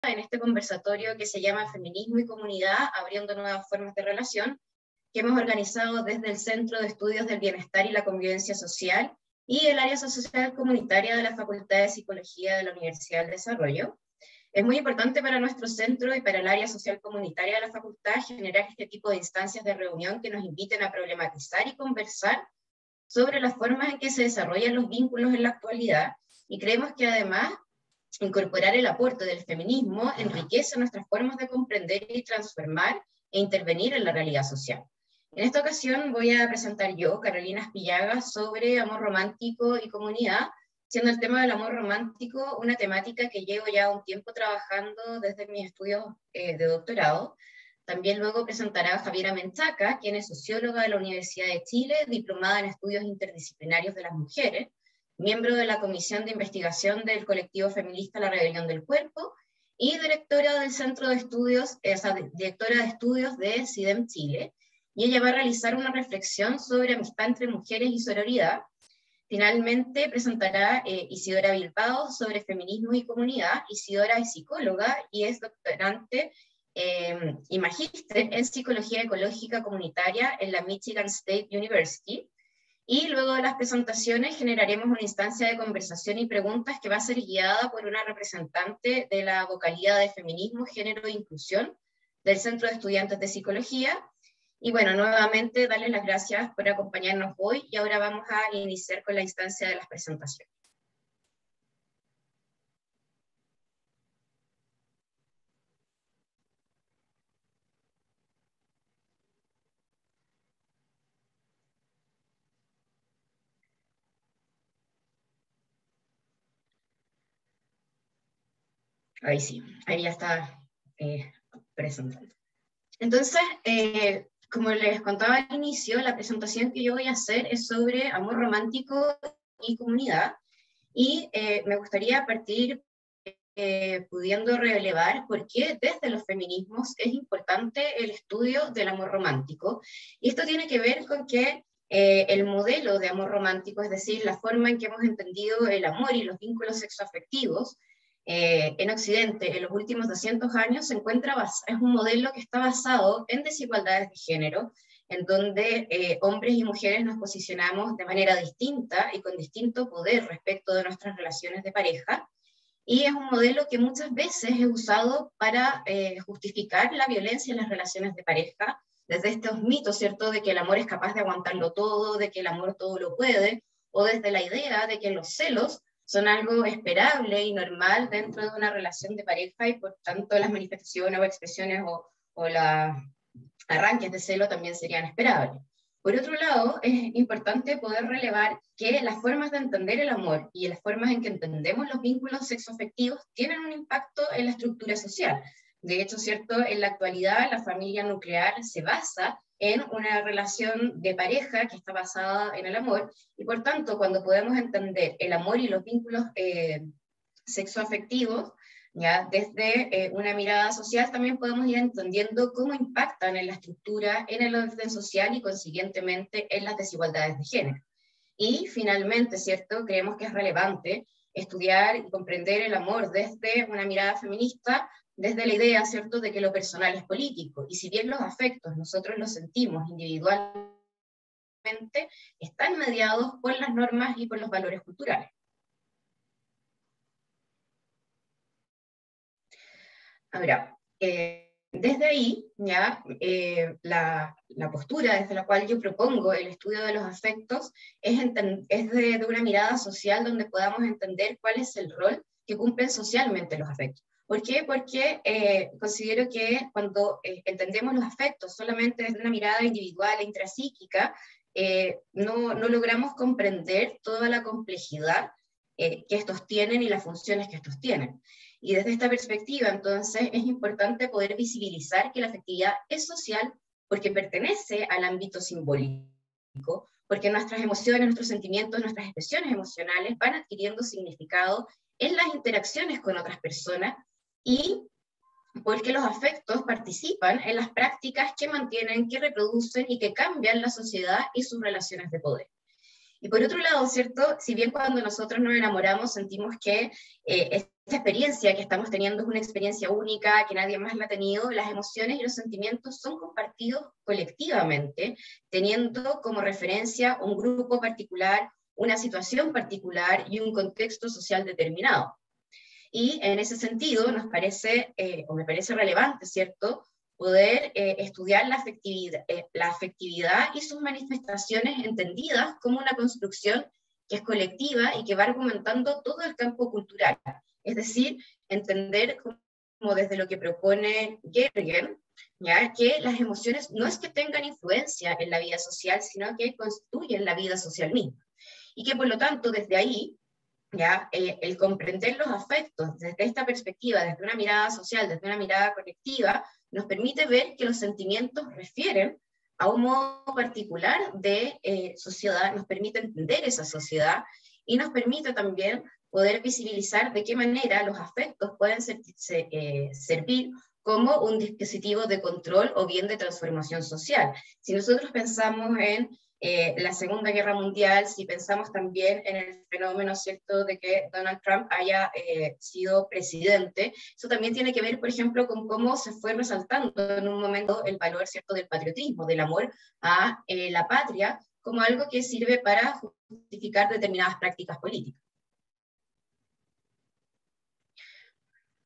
en este conversatorio que se llama Feminismo y Comunidad, abriendo nuevas formas de relación, que hemos organizado desde el Centro de Estudios del Bienestar y la Convivencia Social y el área social comunitaria de la Facultad de Psicología de la Universidad del Desarrollo. Es muy importante para nuestro centro y para el área social comunitaria de la facultad generar este tipo de instancias de reunión que nos inviten a problematizar y conversar sobre las formas en que se desarrollan los vínculos en la actualidad, y creemos que además incorporar el aporte del feminismo enriquece nuestras formas de comprender y transformar e intervenir en la realidad social. En esta ocasión voy a presentar yo, Carolina Espillaga, sobre amor romántico y comunidad, siendo el tema del amor romántico una temática que llevo ya un tiempo trabajando desde mis estudios de doctorado. También luego presentará a Javiera Menchaca, quien es socióloga de la Universidad de Chile, diplomada en estudios interdisciplinarios de las mujeres, miembro de la Comisión de Investigación del colectivo feminista La Rebelión del Cuerpo, y directora del Centro de Estudios, directora de Estudios de CIDEM Chile, y ella va a realizar una reflexión sobre amistad entre mujeres y sororidad. Finalmente presentará Isidora Bilbao sobre feminismo y comunidad. Isidora es psicóloga y es doctorante y magíster en psicología ecológica comunitaria en la Michigan State University. Y luego de las presentaciones generaremos una instancia de conversación y preguntas que va a ser guiada por una representante de la vocalía de Feminismo, Género e Inclusión del Centro de Estudiantes de Psicología. Y bueno, nuevamente darles las gracias por acompañarnos hoy, y ahora vamos a iniciar con la instancia de las presentaciones. Ahí sí, ahí ya está presentando. Entonces, como les contaba al inicio, la presentación que yo voy a hacer es sobre amor romántico y comunidad, y me gustaría partir pudiendo relevar por qué desde los feminismos es importante el estudio del amor romántico. Y esto tiene que ver con que el modelo de amor romántico, es decir, la forma en que hemos entendido el amor y los vínculos sexoafectivos en Occidente en los últimos 200 años, es un modelo que está basado en desigualdades de género, en donde hombres y mujeres nos posicionamos de manera distinta y con distinto poder respecto de nuestras relaciones de pareja, y es un modelo que muchas veces es usado para justificar la violencia en las relaciones de pareja, desde estos mitos, ¿cierto?, de que el amor es capaz de aguantarlo todo, de que el amor todo lo puede, o desde la idea de que los celos son algo esperable y normal dentro de una relación de pareja, y por tanto las manifestaciones o expresiones o los arranques de celo también serían esperables. Por otro lado, es importante poder relevar que las formas de entender el amor y las formas en que entendemos los vínculos sexoafectivos tienen un impacto en la estructura social. De hecho, ¿cierto?, en la actualidad la familia nuclear se basa en una relación de pareja que está basada en el amor, y por tanto, cuando podemos entender el amor y los vínculos sexoafectivos, ¿ya?, desde una mirada social, también podemos ir entendiendo cómo impactan en la estructura, en el orden social y consiguientemente en las desigualdades de género. Y finalmente, ¿cierto?, creemos que es relevante estudiar y comprender el amor desde una mirada feminista, desde la idea, ¿cierto?, de que lo personal es político, y si bien los afectos nosotros los sentimos individualmente, están mediados por las normas y por los valores culturales. Ahora, desde ahí, ya, la postura desde la cual yo propongo el estudio de los afectos es de una mirada social, donde podamos entender cuál es el rol que cumplen socialmente los afectos. ¿Por qué? Porque considero que cuando entendemos los afectos solamente desde una mirada individual e intrapsíquica, no logramos comprender toda la complejidad que estos tienen y las funciones que estos tienen. Y desde esta perspectiva, entonces, es importante poder visibilizar que la afectividad es social porque pertenece al ámbito simbólico, porque nuestras emociones, nuestros sentimientos, nuestras expresiones emocionales van adquiriendo significado en las interacciones con otras personas, y porque los afectos participan en las prácticas que mantienen, que reproducen y que cambian la sociedad y sus relaciones de poder. Y por otro lado, ¿cierto? Si bien cuando nosotros nos enamoramos sentimos que esta experiencia que estamos teniendo es una experiencia única, que nadie más la ha tenido, las emociones y los sentimientos son compartidos colectivamente, teniendo como referencia un grupo particular, una situación particular y un contexto social determinado. Y en ese sentido nos parece, o me parece relevante, ¿cierto?, poder estudiar la afectividad y sus manifestaciones entendidas como una construcción que es colectiva y que va argumentando todo el campo cultural. Es decir, entender como desde lo que propone Gergen, ¿ya?, que las emociones no es que tengan influencia en la vida social, sino que constituyen la vida social misma. Y que por lo tanto desde ahí, ¿ya? El comprender los afectos desde esta perspectiva, desde una mirada social, desde una mirada colectiva, nos permite ver que los sentimientos refieren a un modo particular de sociedad, nos permite entender esa sociedad y nos permite también poder visibilizar de qué manera los afectos pueden servir como un dispositivo de control o bien de transformación social. Si nosotros pensamos en la Segunda Guerra Mundial, si pensamos también en el fenómeno, ¿cierto?, de que Donald Trump haya sido presidente, eso también tiene que ver, por ejemplo, con cómo se fue resaltando en un momento el valor, ¿cierto?, del patriotismo, del amor a la patria, como algo que sirve para justificar determinadas prácticas políticas.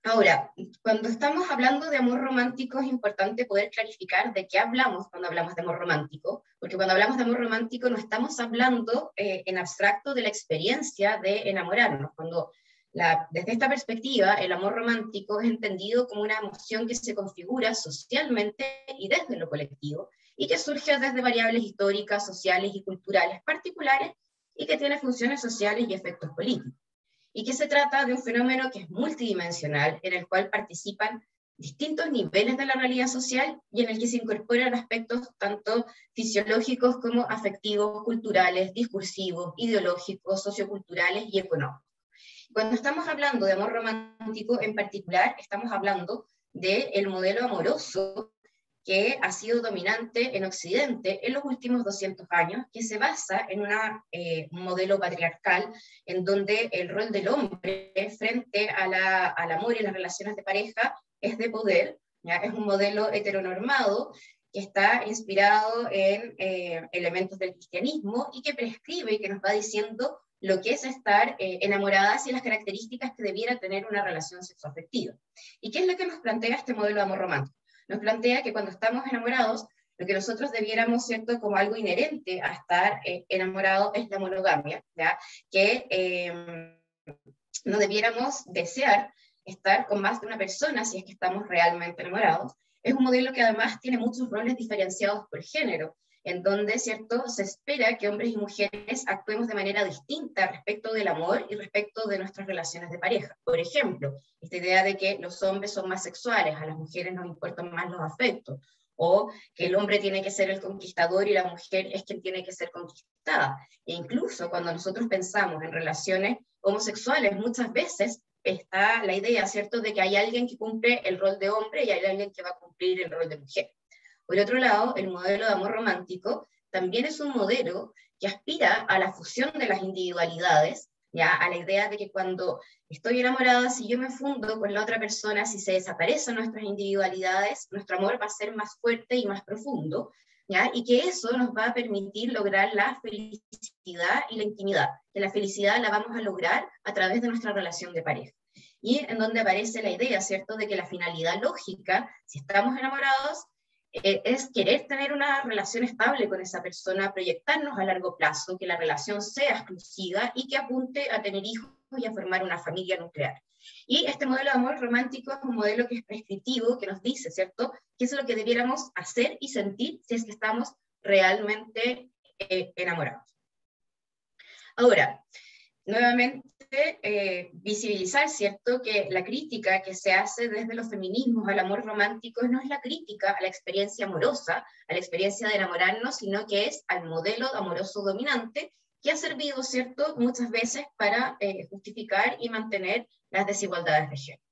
Ahora, cuando estamos hablando de amor romántico es importante poder clarificar de qué hablamos cuando hablamos de amor romántico, porque cuando hablamos de amor romántico no estamos hablando en abstracto de la experiencia de enamorarnos. Desde esta perspectiva, el amor romántico es entendido como una emoción que se configura socialmente y desde lo colectivo, y que surge desde variables históricas, sociales y culturales particulares, y que tiene funciones sociales y efectos políticos. Y que se trata de un fenómeno que es multidimensional, en el cual participan distintos niveles de la realidad social y en el que se incorporan aspectos tanto fisiológicos como afectivos, culturales, discursivos, ideológicos, socioculturales y económicos. Cuando estamos hablando de amor romántico en particular, estamos hablando del modelo amoroso que ha sido dominante en Occidente en los últimos 200 años, que se basa en un modelo patriarcal en donde el rol del hombre frente al amor y las relaciones de pareja es de poder, ¿ya? Es un modelo heteronormado que está inspirado en elementos del cristianismo y que prescribe y que nos va diciendo lo que es estar enamoradas y las características que debiera tener una relación sexoafectiva. ¿Y qué es lo que nos plantea este modelo de amor romántico? Nos plantea que cuando estamos enamorados, lo que nosotros debiéramos, ¿cierto?, como algo inherente a estar enamorado es la monogamia, ¿ya? Que no debiéramos desear estar con más de una persona si es que estamos realmente enamorados. Es un modelo que además tiene muchos roles diferenciados por género, en donde, ¿cierto?, se espera que hombres y mujeres actuemos de manera distinta respecto del amor y respecto de nuestras relaciones de pareja. Por ejemplo, esta idea de que los hombres son más sexuales, a las mujeres nos importan más los afectos, o que el hombre tiene que ser el conquistador y la mujer es quien tiene que ser conquistada. E incluso cuando nosotros pensamos en relaciones homosexuales, muchas veces está la idea, ¿cierto?, de que hay alguien que cumple el rol de hombre y hay alguien que va a cumplir el rol de mujer. Por otro lado, el modelo de amor romántico también es un modelo que aspira a la fusión de las individualidades, ¿ya? A la idea de que cuando estoy enamorada, si yo me fundo con la otra persona, si se desaparecen nuestras individualidades, nuestro amor va a ser más fuerte y más profundo, ¿ya? Y que eso nos va a permitir lograr la felicidad y la intimidad, que la felicidad la vamos a lograr a través de nuestra relación de pareja. Y en donde aparece la idea, ¿cierto?, de que la finalidad lógica, si estamos enamorados, es querer tener una relación estable con esa persona, proyectarnos a largo plazo, que la relación sea exclusiva y que apunte a tener hijos y a formar una familia nuclear. Y este modelo de amor romántico es un modelo que es prescriptivo, que nos dice, ¿cierto?, qué es lo que debiéramos hacer y sentir si es que estamos realmente enamorados. Ahora, nuevamente, visibilizar, ¿cierto?, que la crítica que se hace desde los feminismos al amor romántico no es la crítica a la experiencia amorosa, a la experiencia de enamorarnos, sino que es al modelo amoroso dominante que ha servido, ¿cierto?, muchas veces para justificar y mantener las desigualdades de género.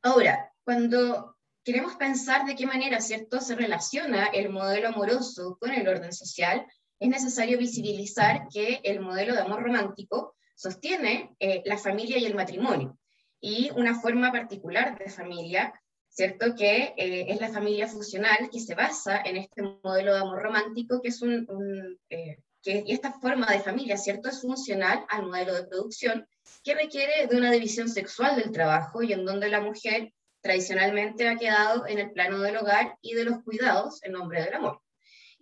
Ahora, cuando queremos pensar de qué manera, ¿cierto?, se relaciona el modelo amoroso con el orden social, es necesario visibilizar que el modelo de amor romántico sostiene la familia y el matrimonio, y una forma particular de familia, ¿cierto? Que es la familia funcional, que se basa en este modelo de amor romántico, que es y esta forma de familia, ¿cierto? Es funcional al modelo de producción, que requiere de una división sexual del trabajo, y en donde la mujer tradicionalmente ha quedado en el plano del hogar y de los cuidados en nombre del amor.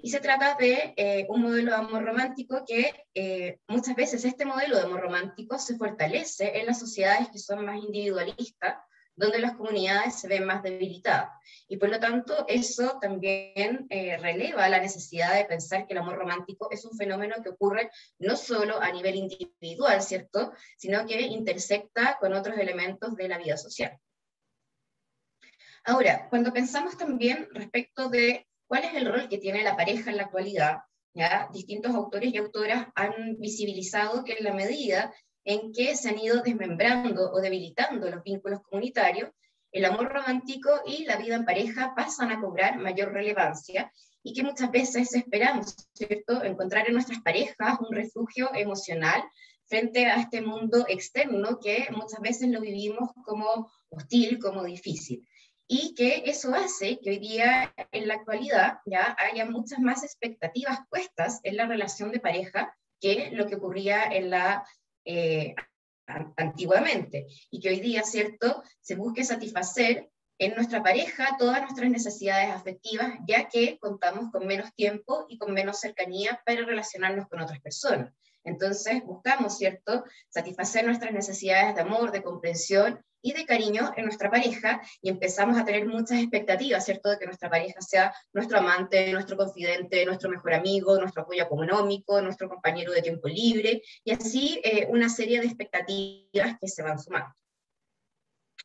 Y se trata de un modelo de amor romántico que muchas veces este modelo de amor romántico se fortalece en las sociedades que son más individualistas, donde las comunidades se ven más debilitadas. Y por lo tanto, eso también releva la necesidad de pensar que el amor romántico es un fenómeno que ocurre no solo a nivel individual, ¿cierto?, sino que intersecta con otros elementos de la vida social. Ahora, cuando pensamos también respecto de cuál es el rol que tiene la pareja en la actualidad, ¿ya? Distintos autores y autoras han visibilizado que en la medida en que se han ido desmembrando o debilitando los vínculos comunitarios, el amor romántico y la vida en pareja pasan a cobrar mayor relevancia, y que muchas veces esperamos, ¿cierto?, encontrar en nuestras parejas un refugio emocional frente a este mundo externo que muchas veces lo vivimos como hostil, como difícil. Y que eso hace que hoy día, en la actualidad, ya haya muchas más expectativas puestas en la relación de pareja que lo que ocurría en antiguamente, y que hoy día, ¿cierto?, se busque satisfacer en nuestra pareja todas nuestras necesidades afectivas, ya que contamos con menos tiempo y con menos cercanía para relacionarnos con otras personas. Entonces buscamos, ¿cierto?, satisfacer nuestras necesidades de amor, de comprensión y de cariño en nuestra pareja, y empezamos a tener muchas expectativas, ¿cierto?, de que nuestra pareja sea nuestro amante, nuestro confidente, nuestro mejor amigo, nuestro apoyo económico, nuestro compañero de tiempo libre, y así una serie de expectativas que se van sumando.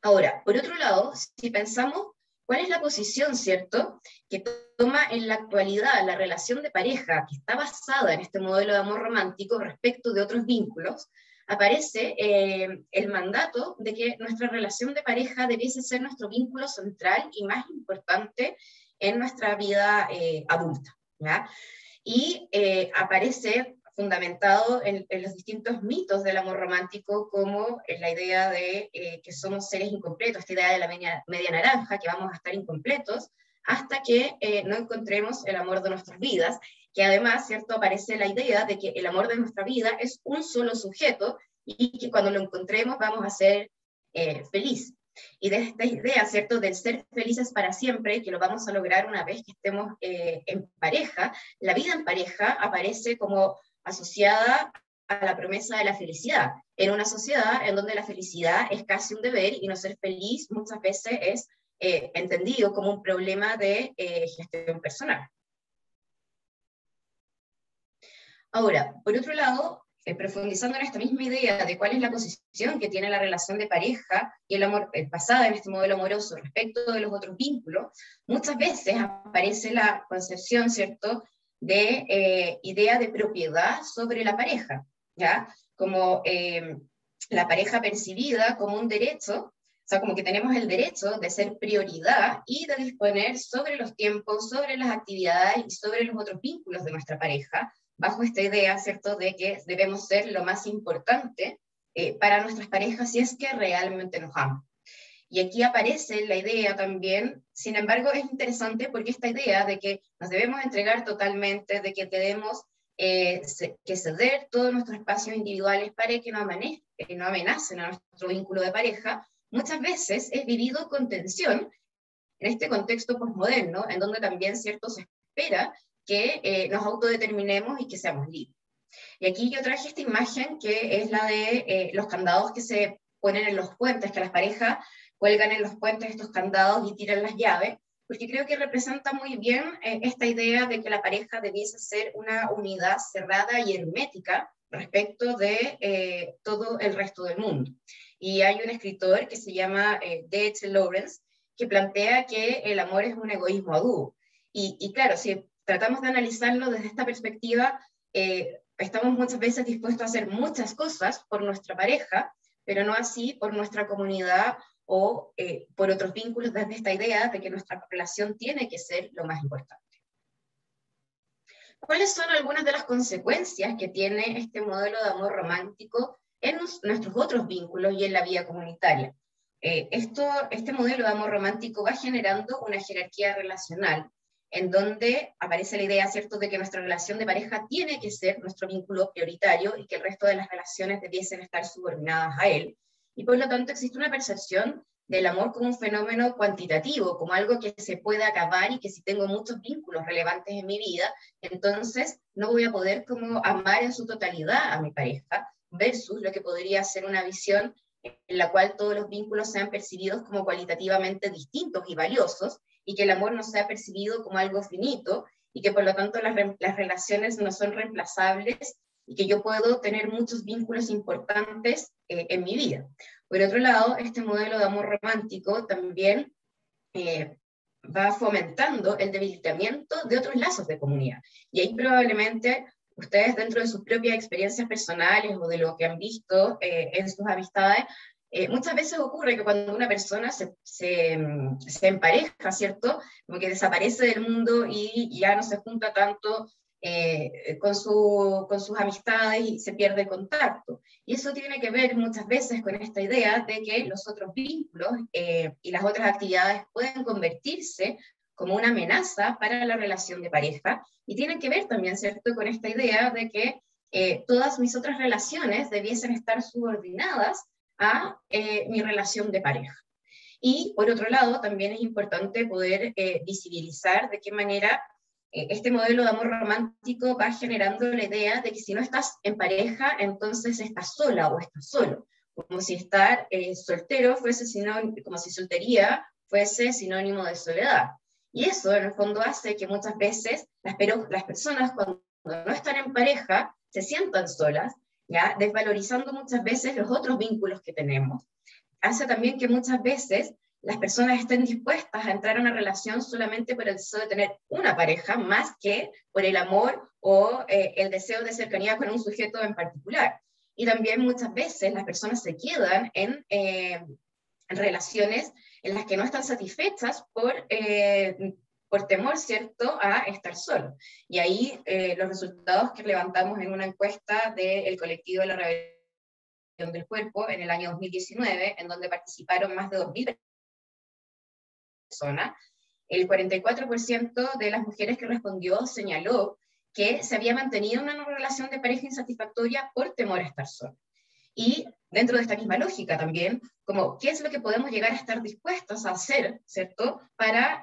Ahora, por otro lado, si pensamos cuál es la posición, ¿cierto?, que toma en la actualidad la relación de pareja, que está basada en este modelo de amor romántico respecto de otros vínculos, aparece el mandato de que nuestra relación de pareja debiese ser nuestro vínculo central y más importante en nuestra vida adulta, ¿ya? Y aparece fundamentado en los distintos mitos del amor romántico, como en la idea de que somos seres incompletos, esta idea de la media naranja, que vamos a estar incompletos hasta que no encontremos el amor de nuestras vidas, que además, ¿cierto?, aparece la idea de que el amor de nuestra vida es un solo sujeto, y que cuando lo encontremos vamos a ser felices. Y de esta idea, ¿cierto?, del ser felices para siempre, que lo vamos a lograr una vez que estemos en pareja, la vida en pareja aparece como asociada a la promesa de la felicidad, en una sociedad en donde la felicidad es casi un deber, y no ser feliz muchas veces es entendido como un problema de gestión personal. Ahora, por otro lado, profundizando en esta misma idea de cuál es la posición que tiene la relación de pareja y el amor basada en este modelo amoroso respecto de los otros vínculos, muchas veces aparece la concepción, ¿cierto?, de idea de propiedad sobre la pareja, ¿ya? Como la pareja percibida como un derecho, o sea, como que tenemos el derecho de ser prioridad y de disponer sobre los tiempos, sobre las actividades y sobre los otros vínculos de nuestra pareja, bajo esta idea, ¿cierto?, de que debemos ser lo más importante para nuestras parejas si es que realmente nos aman. Y aquí aparece la idea también, sin embargo, es interesante porque esta idea de que nos debemos entregar totalmente, de que debemos que ceder todos nuestros espacios individuales para que no amenacen a nuestro vínculo de pareja, muchas veces es vivido con tensión en este contexto posmoderno, en donde también, ¿cierto?, se espera que nos autodeterminemos y que seamos libres. Y aquí yo traje esta imagen, que es la de los candados que se ponen en los puentes, que las parejas cuelgan en los puentes estos candados y tiran las llaves, porque creo que representa muy bien esta idea de que la pareja debiese ser una unidad cerrada y hermética respecto de todo el resto del mundo. Y hay un escritor que se llama D.H. Lawrence, que plantea que el amor es un egoísmo a dúo. Y claro, si tratamos de analizarlo desde esta perspectiva, estamos muchas veces dispuestos a hacer muchas cosas por nuestra pareja, pero no así por nuestra comunidad o por otros vínculos, desde esta idea de que nuestra relación tiene que ser lo más importante. ¿Cuáles son algunas de las consecuencias que tiene este modelo de amor romántico en nuestros otros vínculos y en la vida comunitaria? Este modelo de amor romántico va generando una jerarquía relacional en donde aparece la idea, ¿cierto?, de que nuestra relación de pareja tiene que ser nuestro vínculo prioritario y que el resto de las relaciones debiesen estar subordinadas a él. Y por lo tanto existe una percepción del amor como un fenómeno cuantitativo, como algo que se puede acabar y que si tengo muchos vínculos relevantes en mi vida, entonces no voy a poder como amar en su totalidad a mi pareja, versus lo que podría ser una visión en la cual todos los vínculos sean percibidos como cualitativamente distintos y valiosos, y que el amor no sea percibido como algo finito, y que por lo tanto las relaciones no son reemplazables, y que yo puedo tener muchos vínculos importantes en mi vida. Por otro lado, este modelo de amor romántico también va fomentando el debilitamiento de otros lazos de comunidad. Y ahí probablemente ustedes, dentro de sus propias experiencias personales o de lo que han visto en sus amistades, muchas veces ocurre que cuando una persona se empareja, ¿cierto? Como que desaparece del mundo y ya no se junta tanto con sus amistades y se pierde el contacto. Y eso tiene que ver muchas veces con esta idea de que los otros vínculos y las otras actividades pueden convertirse como una amenaza para la relación de pareja, y tienen que ver también, ¿cierto?, con esta idea de que todas mis otras relaciones debiesen estar subordinadas a mi relación de pareja. Y por otro lado, también es importante poder visibilizar de qué manera este modelo de amor romántico va generando la idea de que si no estás en pareja, entonces estás sola o estás solo, como si estar soltero fuese sinónimo, como si soltería fuese sinónimo de soledad. Y eso en el fondo hace que muchas veces las personas cuando no están en pareja se sientan solas, ¿ya?, desvalorizando muchas veces los otros vínculos que tenemos. Hace también que muchas veces las personas estén dispuestas a entrar en una relación solamente por el deseo de tener una pareja, más que por el amor o el deseo de cercanía con un sujeto en particular. Y también muchas veces las personas se quedan en relaciones en las que no están satisfechas por temor, ¿cierto?, a estar solo. Y ahí los resultados que levantamos en una encuesta del colectivo de la rebelión del cuerpo en el año 2019, en donde participaron más de 2.000 personas, el 44% de las mujeres que respondió señaló que se había mantenido una relación de pareja insatisfactoria por temor a estar sola. Y dentro de esta misma lógica también, como qué es lo que podemos llegar a estar dispuestos a hacer, ¿cierto?, para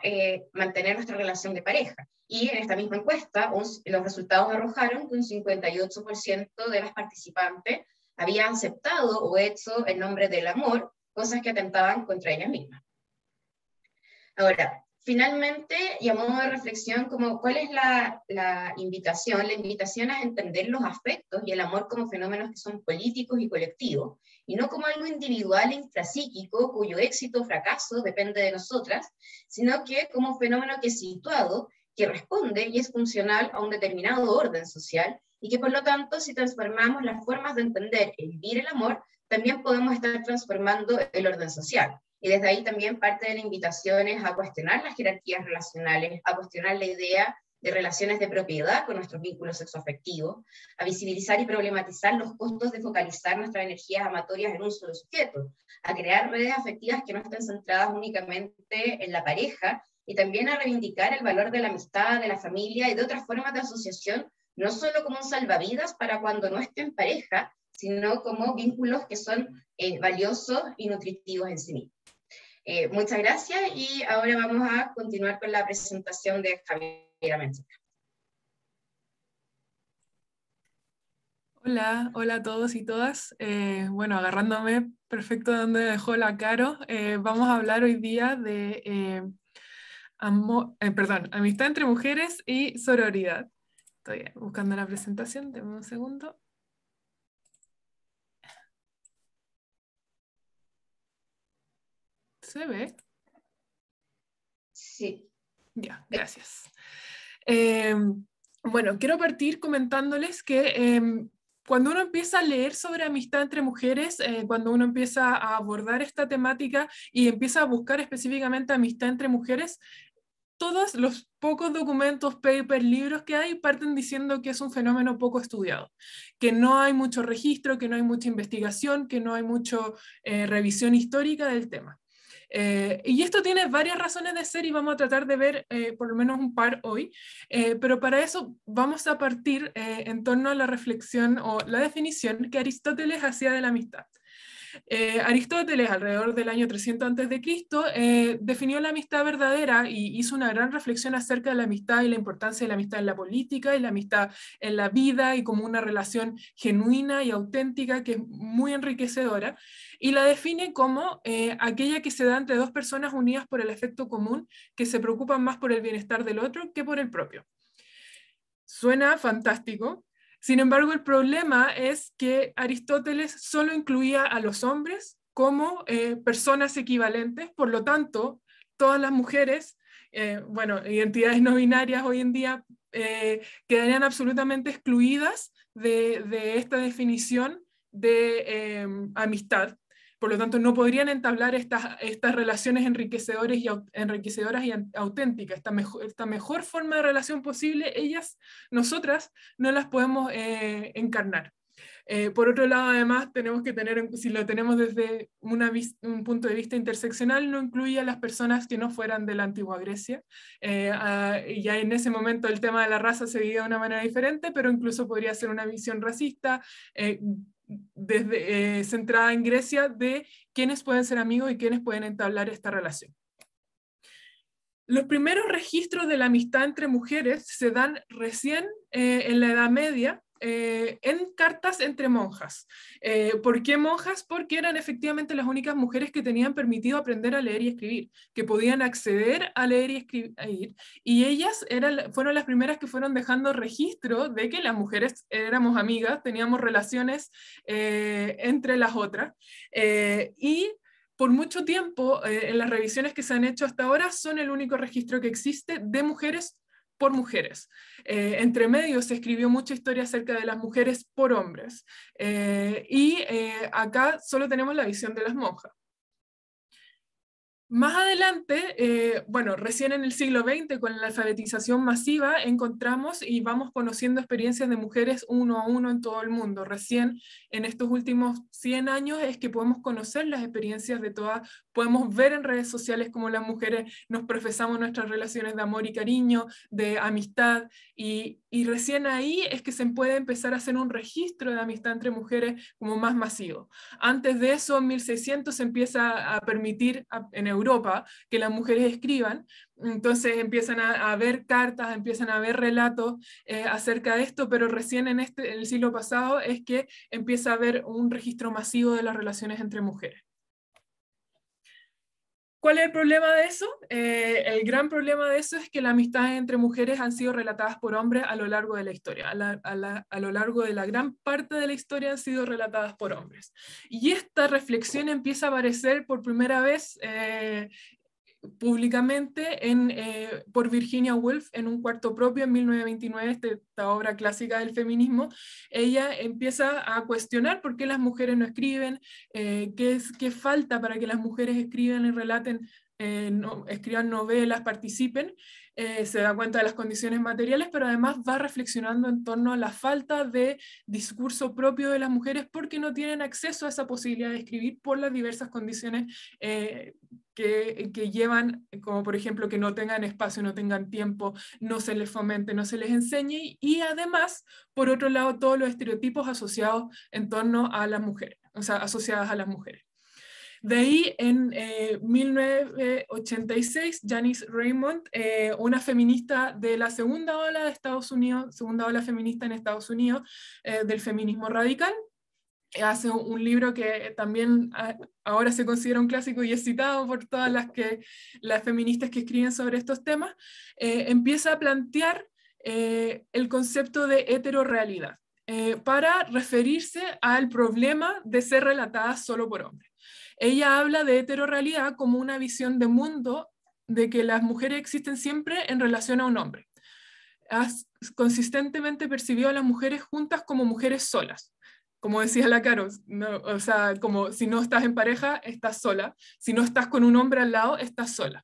mantener nuestra relación de pareja. Y en esta misma encuesta, los resultados arrojaron que un 58% de las participantes habían aceptado o hecho en nombre del amor cosas que atentaban contra ellas mismas. Ahora, finalmente, y a modo de reflexión, como, ¿cuál es la invitación? La invitación es entender los afectos y el amor como fenómenos que son políticos y colectivos, y no como algo individual e intrapsíquico cuyo éxito o fracaso depende de nosotras, sino que como un fenómeno que es situado, que responde y es funcional a un determinado orden social, y que por lo tanto, si transformamos las formas de entender y vivir el amor, también podemos estar transformando el orden social. Y desde ahí también parte de la invitación es a cuestionar las jerarquías relacionales, a cuestionar la idea de relaciones de propiedad con nuestros vínculos sexoafectivos, a visibilizar y problematizar los costos de focalizar nuestras energías amatorias en un solo sujeto, a crear redes afectivas que no estén centradas únicamente en la pareja, y también a reivindicar el valor de la amistad, de la familia y de otras formas de asociación, no solo como un salvavidas para cuando no esté en pareja, sino como vínculos que son valiosos y nutritivos en sí mismos. Muchas gracias, y ahora vamos a continuar con la presentación de Javiera Menchaca. Hola, hola a todos y todas. Bueno, agarrándome perfecto de donde dejó la Caro, vamos a hablar hoy día de amistad entre mujeres y sororidad. Estoy buscando la presentación, denme un segundo. ¿Se ve? Sí. Ya, gracias. Bueno, quiero partir comentándoles que cuando uno empieza a leer sobre amistad entre mujeres, cuando uno empieza a abordar esta temática y empieza a buscar específicamente amistad entre mujeres, todos los pocos documentos, papers, libros que hay parten diciendo que es un fenómeno poco estudiado, que no hay mucho registro, que no hay mucha investigación, que no hay mucha revisión histórica del tema. Y esto tiene varias razones de ser y vamos a tratar de ver por lo menos un par hoy, pero para eso vamos a partir en torno a la reflexión o la definición que Aristóteles hacía de la amistad. Aristóteles, alrededor del año 300 a.C., definió la amistad verdadera y hizo una gran reflexión acerca de la amistad y la importancia de la amistad en la política y la amistad en la vida y como una relación genuina y auténtica que es muy enriquecedora, y la define como aquella que se da entre dos personas unidas por el afecto común, que se preocupan más por el bienestar del otro que por el propio. Suena fantástico. Sin embargo, el problema es que Aristóteles solo incluía a los hombres como personas equivalentes, por lo tanto, todas las mujeres, bueno, identidades no binarias hoy en día, quedarían absolutamente excluidas de esta definición de amistad. Por lo tanto, no podrían entablar estas relaciones enriquecedoras y auténticas. Esta mejor forma de relación posible, nosotras, no las podemos encarnar. Por otro lado, además, tenemos que si lo tenemos desde un punto de vista interseccional, no incluye a las personas que no fueran de la antigua Grecia. Ya en ese momento el tema de la raza se veía de una manera diferente, pero incluso podría ser una visión racista, centrada en Grecia, de quiénes pueden ser amigos y quiénes pueden entablar esta relación. Los primeros registros de la amistad entre mujeres se dan recién en la Edad Media, en cartas entre monjas. ¿Por qué monjas? Porque eran efectivamente las únicas mujeres que tenían permitido aprender a leer y escribir, que podían acceder a leer y escribir, y ellas fueron las primeras que fueron dejando registro de que las mujeres éramos amigas, teníamos relaciones entre las otras, y por mucho tiempo, en las revisiones que se han hecho hasta ahora, son el único registro que existe de mujeres por mujeres. Entre medio se escribió mucha historia acerca de las mujeres por hombres. Acá solo tenemos la visión de las monjas. Más adelante, bueno, recién en el siglo XX, con la alfabetización masiva, encontramos y vamos conociendo experiencias de mujeres uno a uno en todo el mundo. Recién en estos últimos 100 años es que podemos conocer las experiencias de todas, podemos ver en redes sociales cómo las mujeres nos profesamos nuestras relaciones de amor y cariño, de amistad, y recién ahí es que se puede empezar a hacer un registro de amistad entre mujeres como más masivo. Antes de eso, en 1600 se empieza a permitir en Europa que las mujeres escriban, entonces empiezan a ver cartas, empiezan a ver relatos acerca de esto, pero recién en el siglo pasado es que empieza a haber un registro masivo de las relaciones entre mujeres. ¿Cuál es el problema de eso? El gran problema de eso es que las amistades entre mujeres han sido relatadas por hombres a lo largo de la historia. A lo largo de la gran parte de la historia han sido relatadas por hombres. Y esta reflexión empieza a aparecer por primera vez públicamente por Virginia Woolf en Un cuarto propio en 1929, esta obra clásica del feminismo. Ella empieza a cuestionar por qué las mujeres no escriben, qué falta para que las mujeres escriban y relaten, escriban novelas, participen. Se da cuenta de las condiciones materiales, pero además va reflexionando en torno a la falta de discurso propio de las mujeres porque no tienen acceso a esa posibilidad de escribir por las diversas condiciones que llevan, como por ejemplo que no tengan espacio, no tengan tiempo, no se les fomente, no se les enseñe, y además, por otro lado, todos los estereotipos asociados en torno a las mujeres, o sea, asociadas a las mujeres. De ahí, en 1986, Janice Raymond, una feminista de la segunda ola de Estados Unidos, segunda ola feminista en Estados Unidos, del feminismo radical, hace un libro que también ahora se considera un clásico y es citado por todas las feministas que escriben sobre estos temas. Empieza a plantear el concepto de heterorrealidad para referirse al problema de ser relatadas solo por hombres. Ella habla de heterorrealidad como una visión de mundo de que las mujeres existen siempre en relación a un hombre. Has consistentemente percibido a las mujeres juntas como mujeres solas. Como decía la Caro, no, o sea, como si no estás en pareja, estás sola. Si no estás con un hombre al lado, estás sola.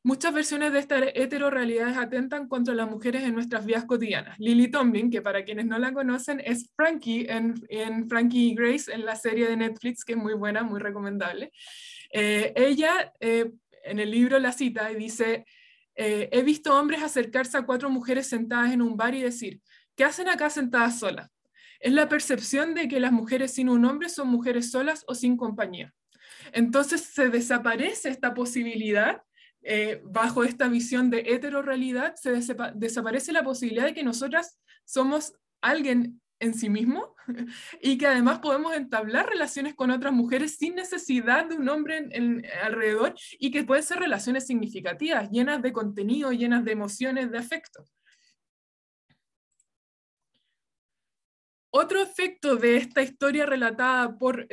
Muchas versiones de estas heterorrealidades atentan contra las mujeres en nuestras vidas cotidianas. Lily Tomlin, que para quienes no la conocen, es Frankie en Frankie y Grace, en la serie de Netflix, que es muy buena, muy recomendable. Ella, en el libro la cita y dice, he visto hombres acercarse a 4 mujeres sentadas en un bar y decir, ¿qué hacen acá sentadas solas? Es la percepción de que las mujeres sin un hombre son mujeres solas o sin compañía. Entonces se desaparece esta posibilidad, bajo esta visión de heterorrealidad, desaparece la posibilidad de que nosotras somos alguien en sí mismo y que además podemos entablar relaciones con otras mujeres sin necesidad de un hombre alrededor y que pueden ser relaciones significativas, llenas de contenido, llenas de emociones, de afecto. Otro efecto de esta historia relatada por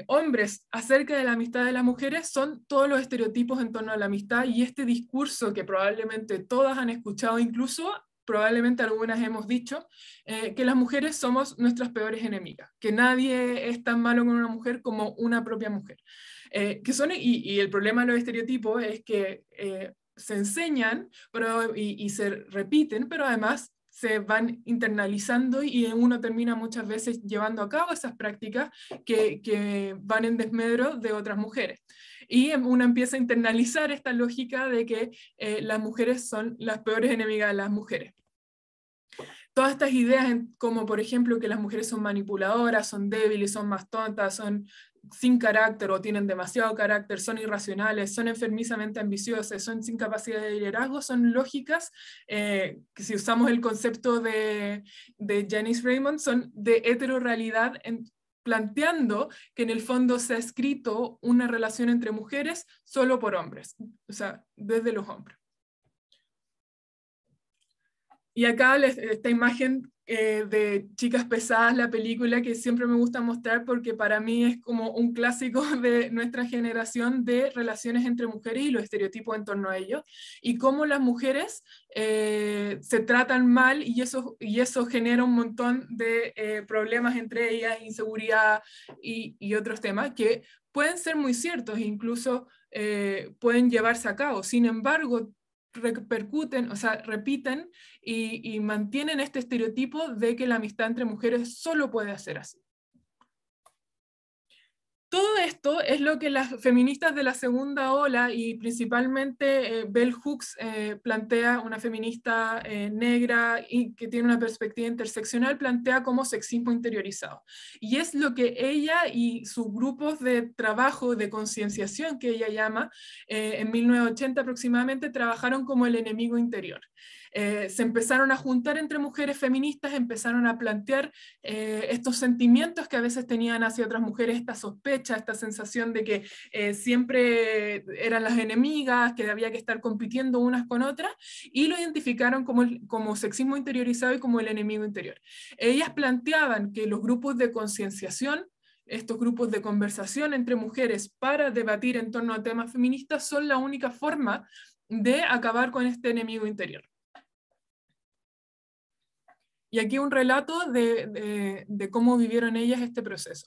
hombres acerca de la amistad de las mujeres son todos los estereotipos en torno a la amistad y este discurso que probablemente todas han escuchado, incluso probablemente algunas hemos dicho, que las mujeres somos nuestras peores enemigas, que nadie es tan malo con una mujer como una propia mujer. Y el problema de los estereotipos es que se enseñan y se repiten, pero además se van internalizando y uno termina muchas veces llevando a cabo esas prácticas que van en desmedro de otras mujeres. Y uno empieza a internalizar esta lógica de que las mujeres son las peores enemigas de las mujeres. Todas estas ideas, como por ejemplo que las mujeres son manipuladoras, son débiles, son más tontas, son sin carácter o tienen demasiado carácter, son irracionales, son enfermizamente ambiciosas, son sin capacidad de liderazgo, son lógicas que si usamos el concepto de Janice Raymond, son de heterorrealidad, planteando que en el fondo se ha escrito una relación entre mujeres solo por hombres, o sea, desde los hombres. Y acá esta imagen de Chicas Pesadas, la película que siempre me gusta mostrar porque para mí es como un clásico de nuestra generación de relaciones entre mujeres y los estereotipos en torno a ellos, y cómo las mujeres se tratan mal y eso genera un montón de problemas entre ellas, inseguridad y otros temas que pueden ser muy ciertos, incluso pueden llevarse a cabo. Sin embargo, repercuten, o sea, repiten y mantienen este estereotipo de que la amistad entre mujeres solo puede ser así. Todo esto es lo que las feministas de la segunda ola y principalmente Bell Hooks plantea, una feminista negra y que tiene una perspectiva interseccional, plantea como sexismo interiorizado. Y es lo que ella y sus grupos de trabajo, de concienciación que ella llama, en 1980 aproximadamente, trabajaron como el enemigo interior. Se empezaron a juntar entre mujeres feministas, empezaron a plantear estos sentimientos que a veces tenían hacia otras mujeres, esta sospecha, esta sensación de que siempre eran las enemigas, que había que estar compitiendo unas con otras, y lo identificaron como sexismo interiorizado y como el enemigo interior. Ellas planteaban que los grupos de concienciación, estos grupos de conversación entre mujeres para debatir en torno a temas feministas, son la única forma de acabar con este enemigo interior. Y aquí un relato de cómo vivieron ellas este proceso.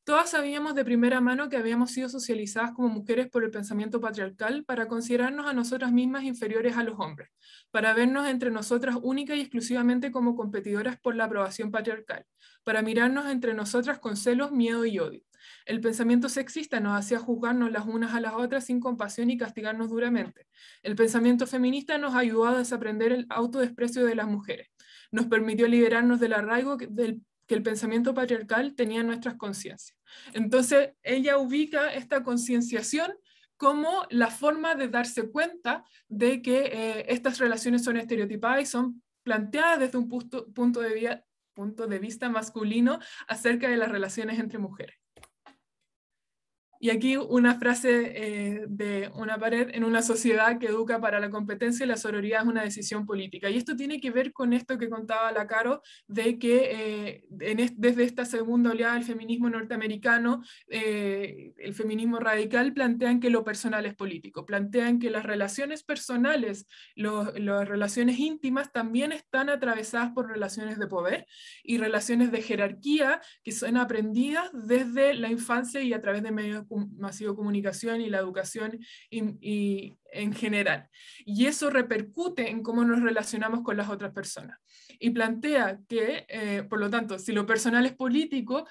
Todas sabíamos de primera mano que habíamos sido socializadas como mujeres por el pensamiento patriarcal para considerarnos a nosotras mismas inferiores a los hombres, para vernos entre nosotras única y exclusivamente como competidoras por la aprobación patriarcal, para mirarnos entre nosotras con celos, miedo y odio. El pensamiento sexista nos hacía juzgarnos las unas a las otras sin compasión y castigarnos duramente. El pensamiento feminista nos ayudó a desaprender el autodesprecio de las mujeres. Nos permitió liberarnos del arraigo que el pensamiento patriarcal tenía en nuestras conciencias. Entonces, ella ubica esta concienciación como la forma de darse cuenta de que estas relaciones son estereotipadas y son planteadas desde un punto de vista masculino acerca de las relaciones entre mujeres. Y aquí una frase de una pared: en una sociedad que educa para la competencia, la sororidad es una decisión política. Y esto tiene que ver con esto que contaba la Caro, de que desde esta segunda oleada del feminismo norteamericano, el feminismo radical, plantean que lo personal es político, plantean que las relaciones personales, las relaciones íntimas también están atravesadas por relaciones de poder y relaciones de jerarquía que son aprendidas desde la infancia y a través de medios de masivo de comunicación y la educación y en general. Y eso repercute en cómo nos relacionamos con las otras personas. Y plantea que, por lo tanto, si lo personal es político,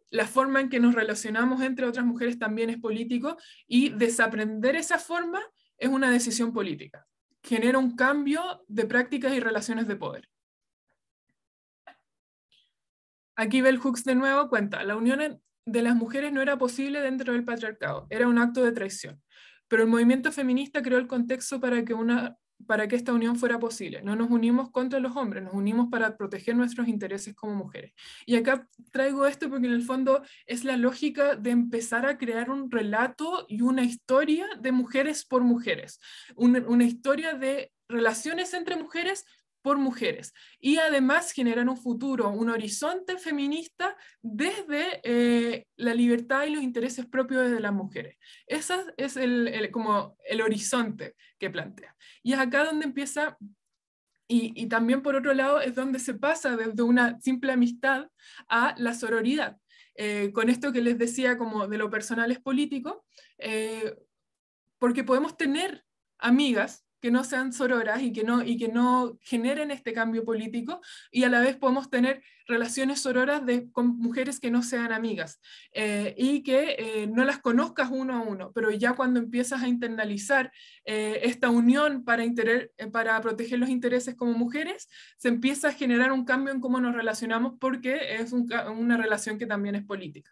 la forma en que nos relacionamos entre otras mujeres también es político, y desaprender esa forma es una decisión política. Genera un cambio de prácticas y relaciones de poder. Aquí Bell Hooks de nuevo cuenta, la unión de las mujeres no era posible dentro del patriarcado, era un acto de traición. Pero el movimiento feminista creó el contexto para que esta unión fuera posible. No nos unimos contra los hombres, nos unimos para proteger nuestros intereses como mujeres. Y acá traigo esto porque en el fondo es la lógica de empezar a crear un relato y una historia de mujeres por mujeres. Una historia de relaciones entre mujeres por mujeres, y además generar un futuro, un horizonte feminista desde la libertad y los intereses propios de las mujeres. Ese es como el horizonte que plantea. Y es acá donde empieza, y también por otro lado es donde se pasa desde una simple amistad a la sororidad. Con esto que les decía como de lo personal es político, porque podemos tener amigas que no sean sororas y que no generen este cambio político, y a la vez podemos tener relaciones sororas con mujeres que no sean amigas, y que no las conozcas uno a uno, pero ya cuando empiezas a internalizar esta unión para proteger los intereses como mujeres, se empieza a generar un cambio en cómo nos relacionamos, porque es una relación que también es política.